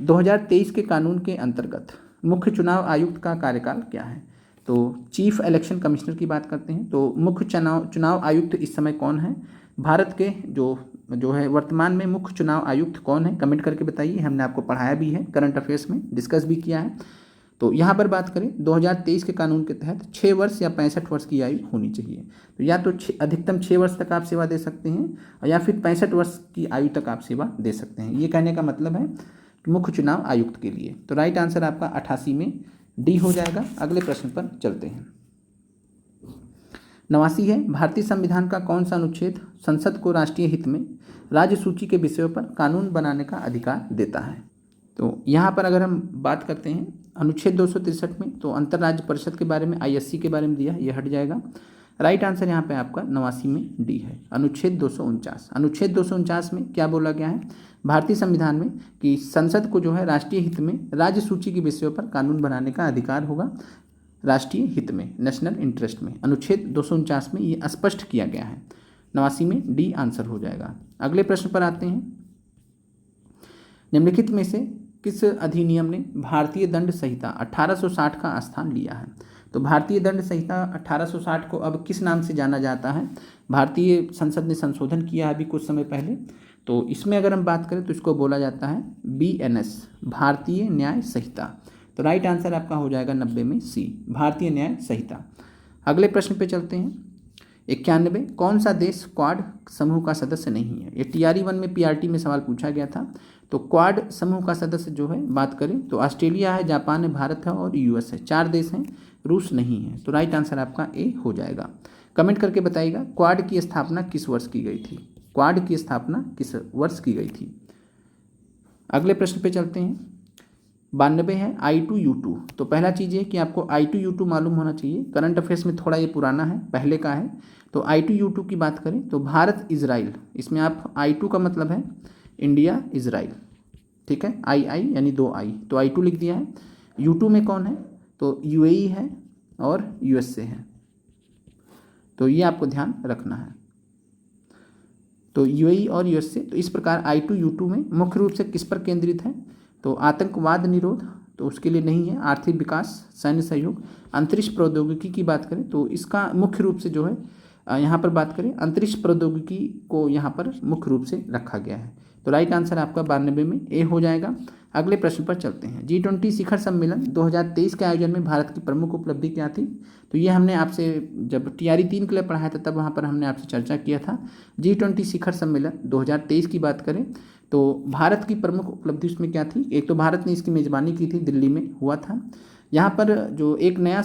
2023 के कानून के अंतर्गत मुख्य चुनाव आयुक्त का कार्यकाल क्या है? तो चीफ इलेक्शन कमिश्नर की बात करते हैं। तो मुख्य चुनाव आयुक्त इस समय कौन है? भारत के जो है वर्तमान में मुख्य चुनाव आयुक्त कौन है? कमेंट करके बताइए। हमने आपको पढ़ाया भी है, करंट अफेयर्स में डिस्कस भी किया है। तो यहाँ पर बात करें 2023 के कानून के तहत 6 वर्ष या 65 वर्ष की आयु होनी चाहिए। तो या तो अधिकतम 6 वर्ष तक आप सेवा दे सकते हैं या फिर 65 वर्ष की आयु तक आप सेवा दे सकते हैं। ये कहने का मतलब है कि मुख्य चुनाव आयुक्त के लिए। तो राइट आंसर आपका 88 में डी हो जाएगा। अगले प्रश्न पर चलते हैं। 89 है। भारतीय संविधान का कौन सा अनुच्छेद संसद को राष्ट्रीय हित में राज्य सूची के विषयों पर कानून बनाने का अधिकार देता है? तो यहाँ पर अगर हम बात करते हैं अनुच्छेद 263 में, तो अंतर्राज्य परिषद के बारे में, आईएससी के बारे में दिया, ये हट जाएगा। राइट आंसर यहाँ पे आपका 89 में डी है, अनुच्छेद 249। अनुच्छेद 249 में क्या बोला गया है भारतीय संविधान में कि संसद को जो है राष्ट्रीय हित में राज्य सूची के विषयों पर कानून बनाने का अधिकार होगा, राष्ट्रीय हित में, नेशनल इंटरेस्ट में। अनुच्छेद 249 में ये स्पष्ट किया गया है। 89 में डी आंसर हो जाएगा। अगले प्रश्न पर आते हैं। निम्नलिखित में से किस अधिनियम ने भारतीय दंड संहिता 1860 का स्थान लिया है? तो भारतीय दंड संहिता 1860 को अब किस नाम से जाना जाता है? भारतीय संसद ने संशोधन किया है अभी कुछ समय पहले। तो इसमें अगर हम बात करें तो इसको बोला जाता है BNS, भारतीय न्याय संहिता। तो राइट आंसर आपका हो जाएगा 90 में सी, भारतीय न्याय संहिता। अगले प्रश्न पे चलते हैं। 91, कौन सा देश क्वाड समूह का सदस्य नहीं है? ये TRE 1 में PRT में सवाल पूछा गया था। तो क्वाड समूह का सदस्य जो है बात करें तो ऑस्ट्रेलिया है, जापान है, भारत है और US है। 4 देश हैं, रूस नहीं है। तो राइट आंसर आपका ए हो जाएगा। कमेंट करके बताइएगा क्वाड की स्थापना किस वर्ष की गई थी? क्वाड की स्थापना किस वर्ष की गई थी? अगले प्रश्न पे चलते हैं। 92 है I2U2। तो पहला चीज़ है कि आपको I2U2 मालूम होना चाहिए। करंट अफेयर्स में थोड़ा ये पुराना है, पहले का है। तो I2U2 की बात करें तो भारत इजराइल, इसमें आप I2 का मतलब है इंडिया इजराइल, ठीक है। आई यानी 2 I, तो I2 लिख दिया है। U2 में कौन है तो UAE है और USA है, तो ये आपको ध्यान रखना है। तो UAE और USA, तो इस प्रकार I2U2 में मुख्य रूप से किस पर केंद्रित है तो आतंकवाद निरोध, तो उसके लिए नहीं है। आर्थिक विकास, सैन्य सहयोग, अंतरिक्ष प्रौद्योगिकी की बात करें तो इसका मुख्य रूप से जो है यहाँ पर बात करें अंतरिक्ष प्रौद्योगिकी को यहाँ पर मुख्य रूप से रखा गया है। तो राइट आंसर आपका 92 में ए हो जाएगा। अगले प्रश्न पर चलते हैं। G20 शिखर सम्मेलन 2023 के आयोजन में भारत की प्रमुख उपलब्धि क्या थी। तो ये हमने आपसे जब TRE 3 के लिए पढ़ाया था तब वहाँ पर हमने आपसे चर्चा किया था। G20 शिखर सम्मेलन 2023 की बात करें तो भारत की प्रमुख उपलब्धि उसमें क्या थी। एक तो भारत ने इसकी मेज़बानी की थी, दिल्ली में हुआ था। यहाँ पर जो एक नया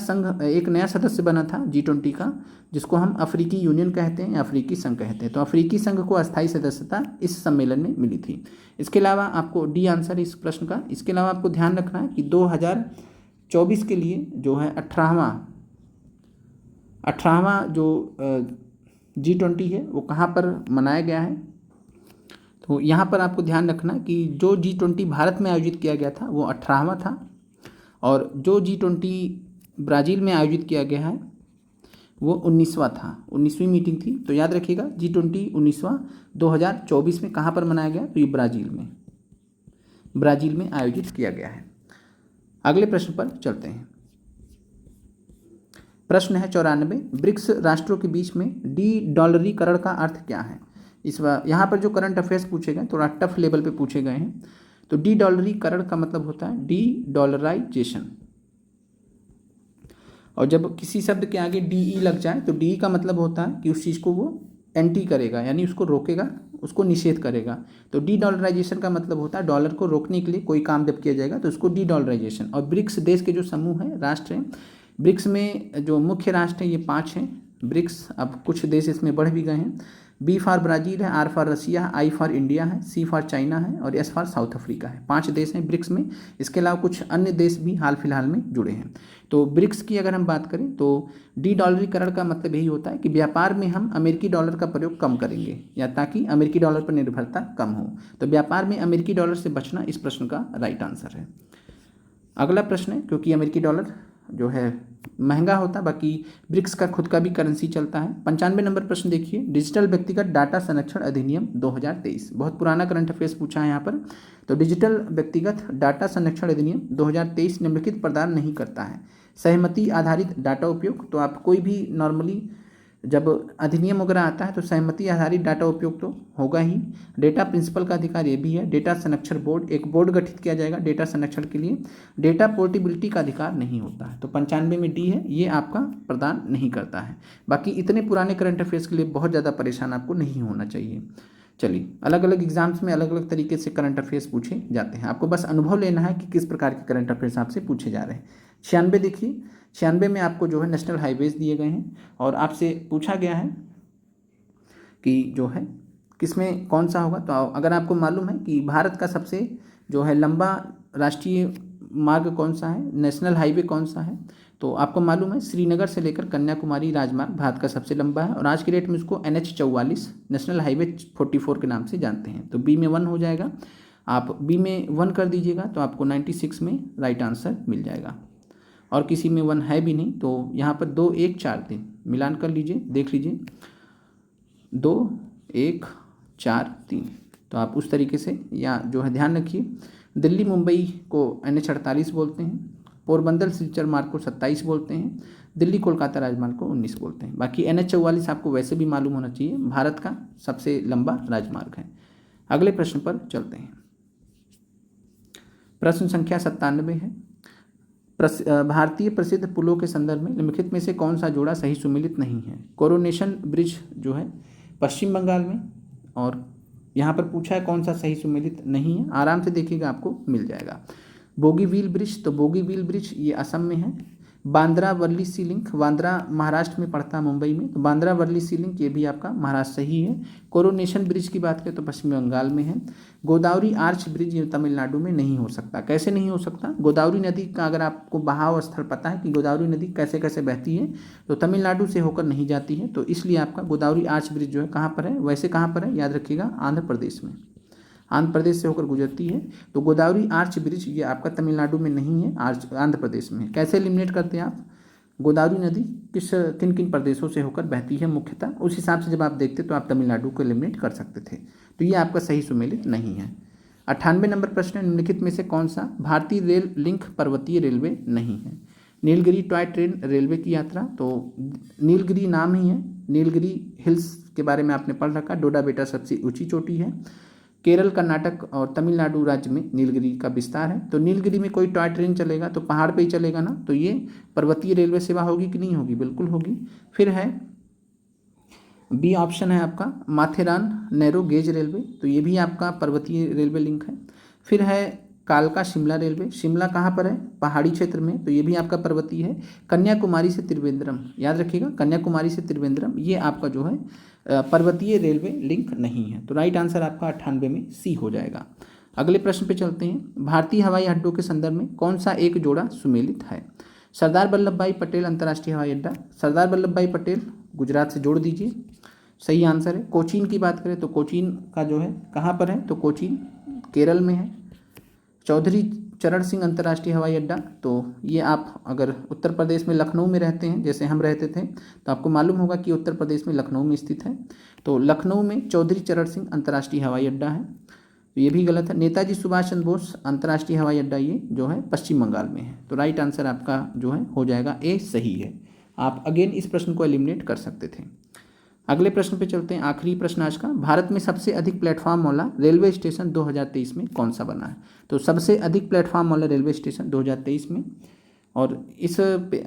सदस्य बना था G20 का, जिसको हम अफ्रीकी यूनियन कहते हैं या अफ्रीकी संघ कहते हैं। तो अफ्रीकी संघ को अस्थायी सदस्यता इस सम्मेलन में मिली थी। इसके अलावा आपको डी आंसर इस प्रश्न का। इसके अलावा आपको ध्यान रखना है कि 2024 के लिए जो है 18वां जो G20 है वो कहाँ पर मनाया गया है। तो यहाँ पर आपको ध्यान रखना कि जो G20 भारत में आयोजित किया गया था वो 18वां था, और जो G20 ब्राज़ील में आयोजित किया गया है वो 19वां था, 19वीं मीटिंग थी। तो याद रखिएगा G20 19वां 2024 में कहाँ पर मनाया गया तो ये ब्राज़ील में आयोजित किया गया है। अगले प्रश्न पर चलते हैं। प्रश्न है 94, ब्रिक्स राष्ट्रों के बीच में डी-डॉलरीकरण का अर्थ क्या है। इस बार यहाँ पर जो करंट अफेयर्स पूछे गए थोड़ा टफ लेवल पे पूछे गए हैं। तो डी-डॉलरीकरण का मतलब होता है डी-डॉलराइजेशन, और जब किसी शब्द के आगे DE लग जाए तो DE का मतलब होता है कि उस चीज़ को वो एंटी करेगा, यानी उसको रोकेगा, उसको निषेध करेगा। तो डी-डॉलराइजेशन का मतलब होता है डॉलर को रोकने के लिए कोई काम जब किया जाएगा तो उसको डी-डॉलराइजेशन। और ब्रिक्स देश के जो समूह हैं, राष्ट्र हैं, ब्रिक्स में जो मुख्य राष्ट्र हैं ये 5 हैं ब्रिक्स। अब कुछ देश इसमें बढ़ भी गए हैं। B फॉर ब्राज़ील है, R फॉर रसिया है, I फॉर इंडिया है, C फॉर चाइना है और S फॉर साउथ अफ्रीका है। 5 देश हैं ब्रिक्स में। इसके अलावा कुछ अन्य देश भी हाल फिलहाल में जुड़े हैं। तो ब्रिक्स की अगर हम बात करें तो डी-डॉलरीकरण का मतलब यही होता है कि व्यापार में हम अमेरिकी डॉलर का प्रयोग कम करेंगे, या ताकि अमेरिकी डॉलर पर निर्भरता कम हो। तो व्यापार में अमेरिकी डॉलर से बचना इस प्रश्न का राइट आंसर है। अगला प्रश्न है, क्योंकि अमेरिकी डॉलर जो है महंगा होता है, बाकी ब्रिक्स का खुद का भी करेंसी चलता है। 95 नंबर प्रश्न देखिए, डिजिटल व्यक्तिगत डाटा संरक्षण अधिनियम 2023, बहुत पुराना करंट अफेयर्स पूछा है यहाँ पर। तो डिजिटल व्यक्तिगत डाटा संरक्षण अधिनियम 2023 निम्नलिखित प्रदान नहीं करता है। सहमति आधारित डाटा उपयोग, तो आप कोई भी नॉर्मली जब अधिनियम वगैरह आता है तो सहमति आधारित डाटा उपयोग तो होगा ही। डेटा प्रिंसिपल का अधिकार ये भी है। डेटा संरक्षण बोर्ड, एक बोर्ड गठित किया जाएगा डेटा संरक्षण के लिए। डेटा पोर्टेबिलिटी का अधिकार नहीं होता है। तो 95 में डी है, ये आपका प्रदान नहीं करता है। बाकी इतने पुराने करंट अफेयर्स के लिए बहुत ज़्यादा परेशान आपको नहीं होना चाहिए। चलिए, अलग अलग एग्जाम्स में अलग अलग तरीके से करंट अफेयर्स पूछे जाते हैं, आपको बस अनुभव लेना है कि किस प्रकार के करंट अफेयर्स आपसे पूछे जा रहे हैं। 96 देखिए, 96 में आपको जो है नेशनल हाईवेज दिए गए हैं और आपसे पूछा गया है कि जो है किसमें कौन सा होगा। तो अगर आपको मालूम है कि भारत का सबसे जो है लंबा राष्ट्रीय मार्ग कौन सा है, नेशनल हाईवे कौन सा है, तो आपको मालूम है श्रीनगर से लेकर कन्याकुमारी राजमार्ग भारत का सबसे लंबा है, और आज की डेट में उसको NH44 नेशनल हाईवे 44 के नाम से जानते हैं। तो बी में 1 हो जाएगा। आप बी में 1 कर दीजिएगा तो आपको 96 में राइट आंसर मिल जाएगा। और किसी में 1 है भी नहीं, तो यहाँ पर 2 1 4 3 मिलान कर लीजिए, देख लीजिए 2 1 4 3। तो आप उस तरीके से या जो है ध्यान रखिए, दिल्ली मुंबई को NH48 बोलते हैं, पोरबंदर सिलचर मार्ग को 27 बोलते हैं, दिल्ली कोलकाता राजमार्ग को 19 बोलते हैं। बाकी NH44 आपको वैसे भी मालूम होना चाहिए, भारत का सबसे लंबा राजमार्ग है। अगले प्रश्न पर चलते हैं। प्रश्न संख्या 97 है। भारतीय प्रसिद्ध पुलों के संदर्भ में निम्नलिखित में से कौन सा जोड़ा सही सुमेलित नहीं है। कोरोनेशन ब्रिज जो है पश्चिम बंगाल में, और यहाँ पर पूछा है कौन सा सही सुमेलित नहीं है, आराम से देखिएगा आपको मिल जाएगा। बोगीबील ब्रिज, तो बोगीबील ब्रिज ये असम में है। बांद्रा वर्ली सी लिंक, बांद्रा महाराष्ट्र में पड़ता है, मुंबई में, तो बांद्रा वर्ली सी लिंक ये भी आपका महाराष्ट्र सही है। कोरोनेशन ब्रिज की बात करें तो पश्चिम बंगाल में है। गोदावरी आर्च ब्रिज ये तमिलनाडु में नहीं हो सकता। कैसे नहीं हो सकता? गोदावरी नदी का अगर आपको बहाव स्थल पता है कि गोदावरी नदी कैसे कैसे बहती है, तो तमिलनाडु से होकर नहीं जाती है, तो इसलिए आपका गोदावरी आर्च ब्रिज जो है कहाँ पर है? वैसे कहाँ पर है याद रखिएगा, आंध्र प्रदेश में, आंध्र प्रदेश से होकर गुजरती है। तो गोदावरी आर्च ब्रिज ये आपका तमिलनाडु में नहीं है, आंध्र प्रदेश में। कैसे एलिमिनेट करते हैं आप? गोदावरी नदी किन किन प्रदेशों से होकर बहती है मुख्यतः, उस हिसाब से जब आप देखते तो आप तमिलनाडु को एलिमिनेट कर सकते थे। तो ये आपका सही सुमेलित नहीं है। 98 नंबर प्रश्न, निम्नलिखित में से कौन सा भारतीय रेल लिंक पर्वतीय रेलवे नहीं है? नीलगिरी टॉय ट्रेन रेलवे की यात्रा, तो नीलगिरी नाम ही है, नीलगिरी हिल्स के बारे में आपने पढ़ रखा, डोडा बेटा सबसे ऊंची चोटी है। केरल, कर्नाटक और तमिलनाडु राज्य में नीलगिरी का विस्तार है। तो नीलगिरी में कोई टॉय ट्रेन चलेगा तो पहाड़ पे ही चलेगा ना, तो ये पर्वतीय रेलवे सेवा होगी कि नहीं होगी? बिल्कुल होगी। फिर है बी ऑप्शन है आपका माथेरान नैरो गेज रेलवे, तो ये भी आपका पर्वतीय रेलवे लिंक है। फिर है कालका शिमला रेलवे, शिमला कहाँ पर है? पहाड़ी क्षेत्र में, तो ये भी आपका पर्वतीय है। कन्याकुमारी से त्रिवेंद्रम, याद रखिएगा, कन्याकुमारी से त्रिवेंद्रम ये आपका जो है पर्वतीय रेलवे लिंक नहीं है। तो राइट आंसर आपका 98 में सी हो जाएगा। अगले प्रश्न पे चलते हैं। भारतीय हवाई अड्डों के संदर्भ में कौन सा एक जोड़ा सुमेलित है? सरदार वल्लभ भाई पटेल अंतर्राष्ट्रीय हवाई अड्डा, सरदार वल्लभ भाई पटेल गुजरात से जोड़ दीजिए, सही आंसर है। कोचीन की बात करें तो कोचीन का जो है कहाँ पर है? तो कोचीन केरल में है। चौधरी चरण सिंह अंतर्राष्ट्रीय हवाई अड्डा, तो ये आप अगर उत्तर प्रदेश में लखनऊ में रहते हैं जैसे हम रहते थे तो आपको मालूम होगा कि उत्तर प्रदेश में लखनऊ में स्थित है। तो लखनऊ में चौधरी चरण सिंह अंतर्राष्ट्रीय हवाई अड्डा है, तो ये भी गलत है। नेताजी सुभाष चंद्र बोस अंतर्राष्ट्रीय हवाई अड्डा ये जो है पश्चिम बंगाल में है। तो राइट आंसर आपका जो है हो जाएगा ए, सही है। आप अगेन इस प्रश्न को एलिमिनेट कर सकते थे। अगले प्रश्न पे चलते हैं, आखिरी प्रश्न आज का। भारत में सबसे अधिक प्लेटफॉर्म वाला रेलवे स्टेशन 2023 में कौन सा बना है? तो सबसे अधिक प्लेटफॉर्म वाला रेलवे स्टेशन 2023 में, और इस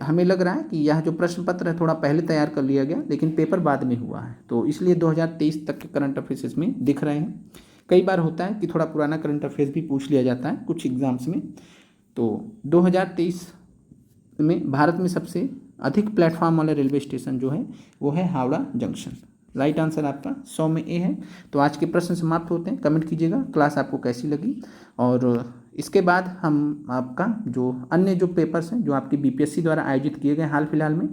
हमें लग रहा है कि यह जो प्रश्न पत्र है थोड़ा पहले तैयार कर लिया गया लेकिन पेपर बाद में हुआ है, तो इसलिए 2023 तक के करंट अफेयर्स में दिख रहे हैं। कई बार होता है कि थोड़ा पुराना करंट अफेयर्स भी पूछ लिया जाता है कुछ एग्जाम्स में। तो 2023 में भारत में सबसे अधिक प्लेटफॉर्म वाला रेलवे स्टेशन जो है वो है हावड़ा जंक्शन। राइट आंसर आपका 100 में ए है। तो आज के प्रश्न समाप्त होते हैं। कमेंट कीजिएगा क्लास आपको कैसी लगी, और इसके बाद हम आपका जो अन्य जो पेपर्स हैं जो आपकी बीपीएससी द्वारा आयोजित किए गए हाल फिलहाल में,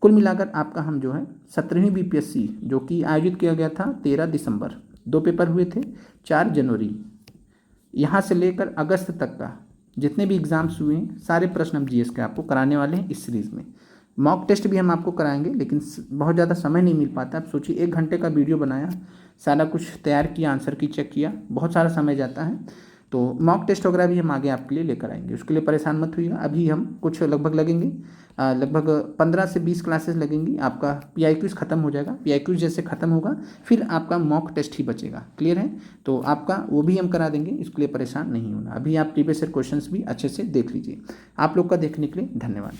कुल मिलाकर आपका हम जो है 17वीं बीपीएससी जो कि आयोजित किया गया था 13 दिसंबर, 2 पेपर हुए थे, 4 जनवरी, यहाँ से लेकर अगस्त तक का जितने भी एग्ज़ाम्स हुए हैं सारे प्रश्न हम जीएस के आपको कराने वाले हैं इस सीरीज़ में। मॉक टेस्ट भी हम आपको कराएंगे लेकिन बहुत ज़्यादा समय नहीं मिल पाता। आप सोचिए 1 घंटे का वीडियो बनाया, सारा कुछ तैयार किया, आंसर की चेक किया, बहुत सारा समय जाता है। तो मॉक टेस्ट वगैरह भी हम आगे आपके लिए लेकर आएंगे, उसके लिए परेशान मत होइएगा। अभी हम कुछ लगभग 15 से 20 क्लासेस लगेंगी, आपका PIQs खत्म हो जाएगा। PIQs जैसे खत्म होगा फिर आपका मॉक टेस्ट ही बचेगा। क्लियर है? तो आपका वो भी हम करा देंगे, इसके लिए परेशान नहीं होना। अभी आप प्रीवियस ईयर क्वेश्चंस भी अच्छे से देख लीजिए। आप लोग का देखने के लिए धन्यवाद।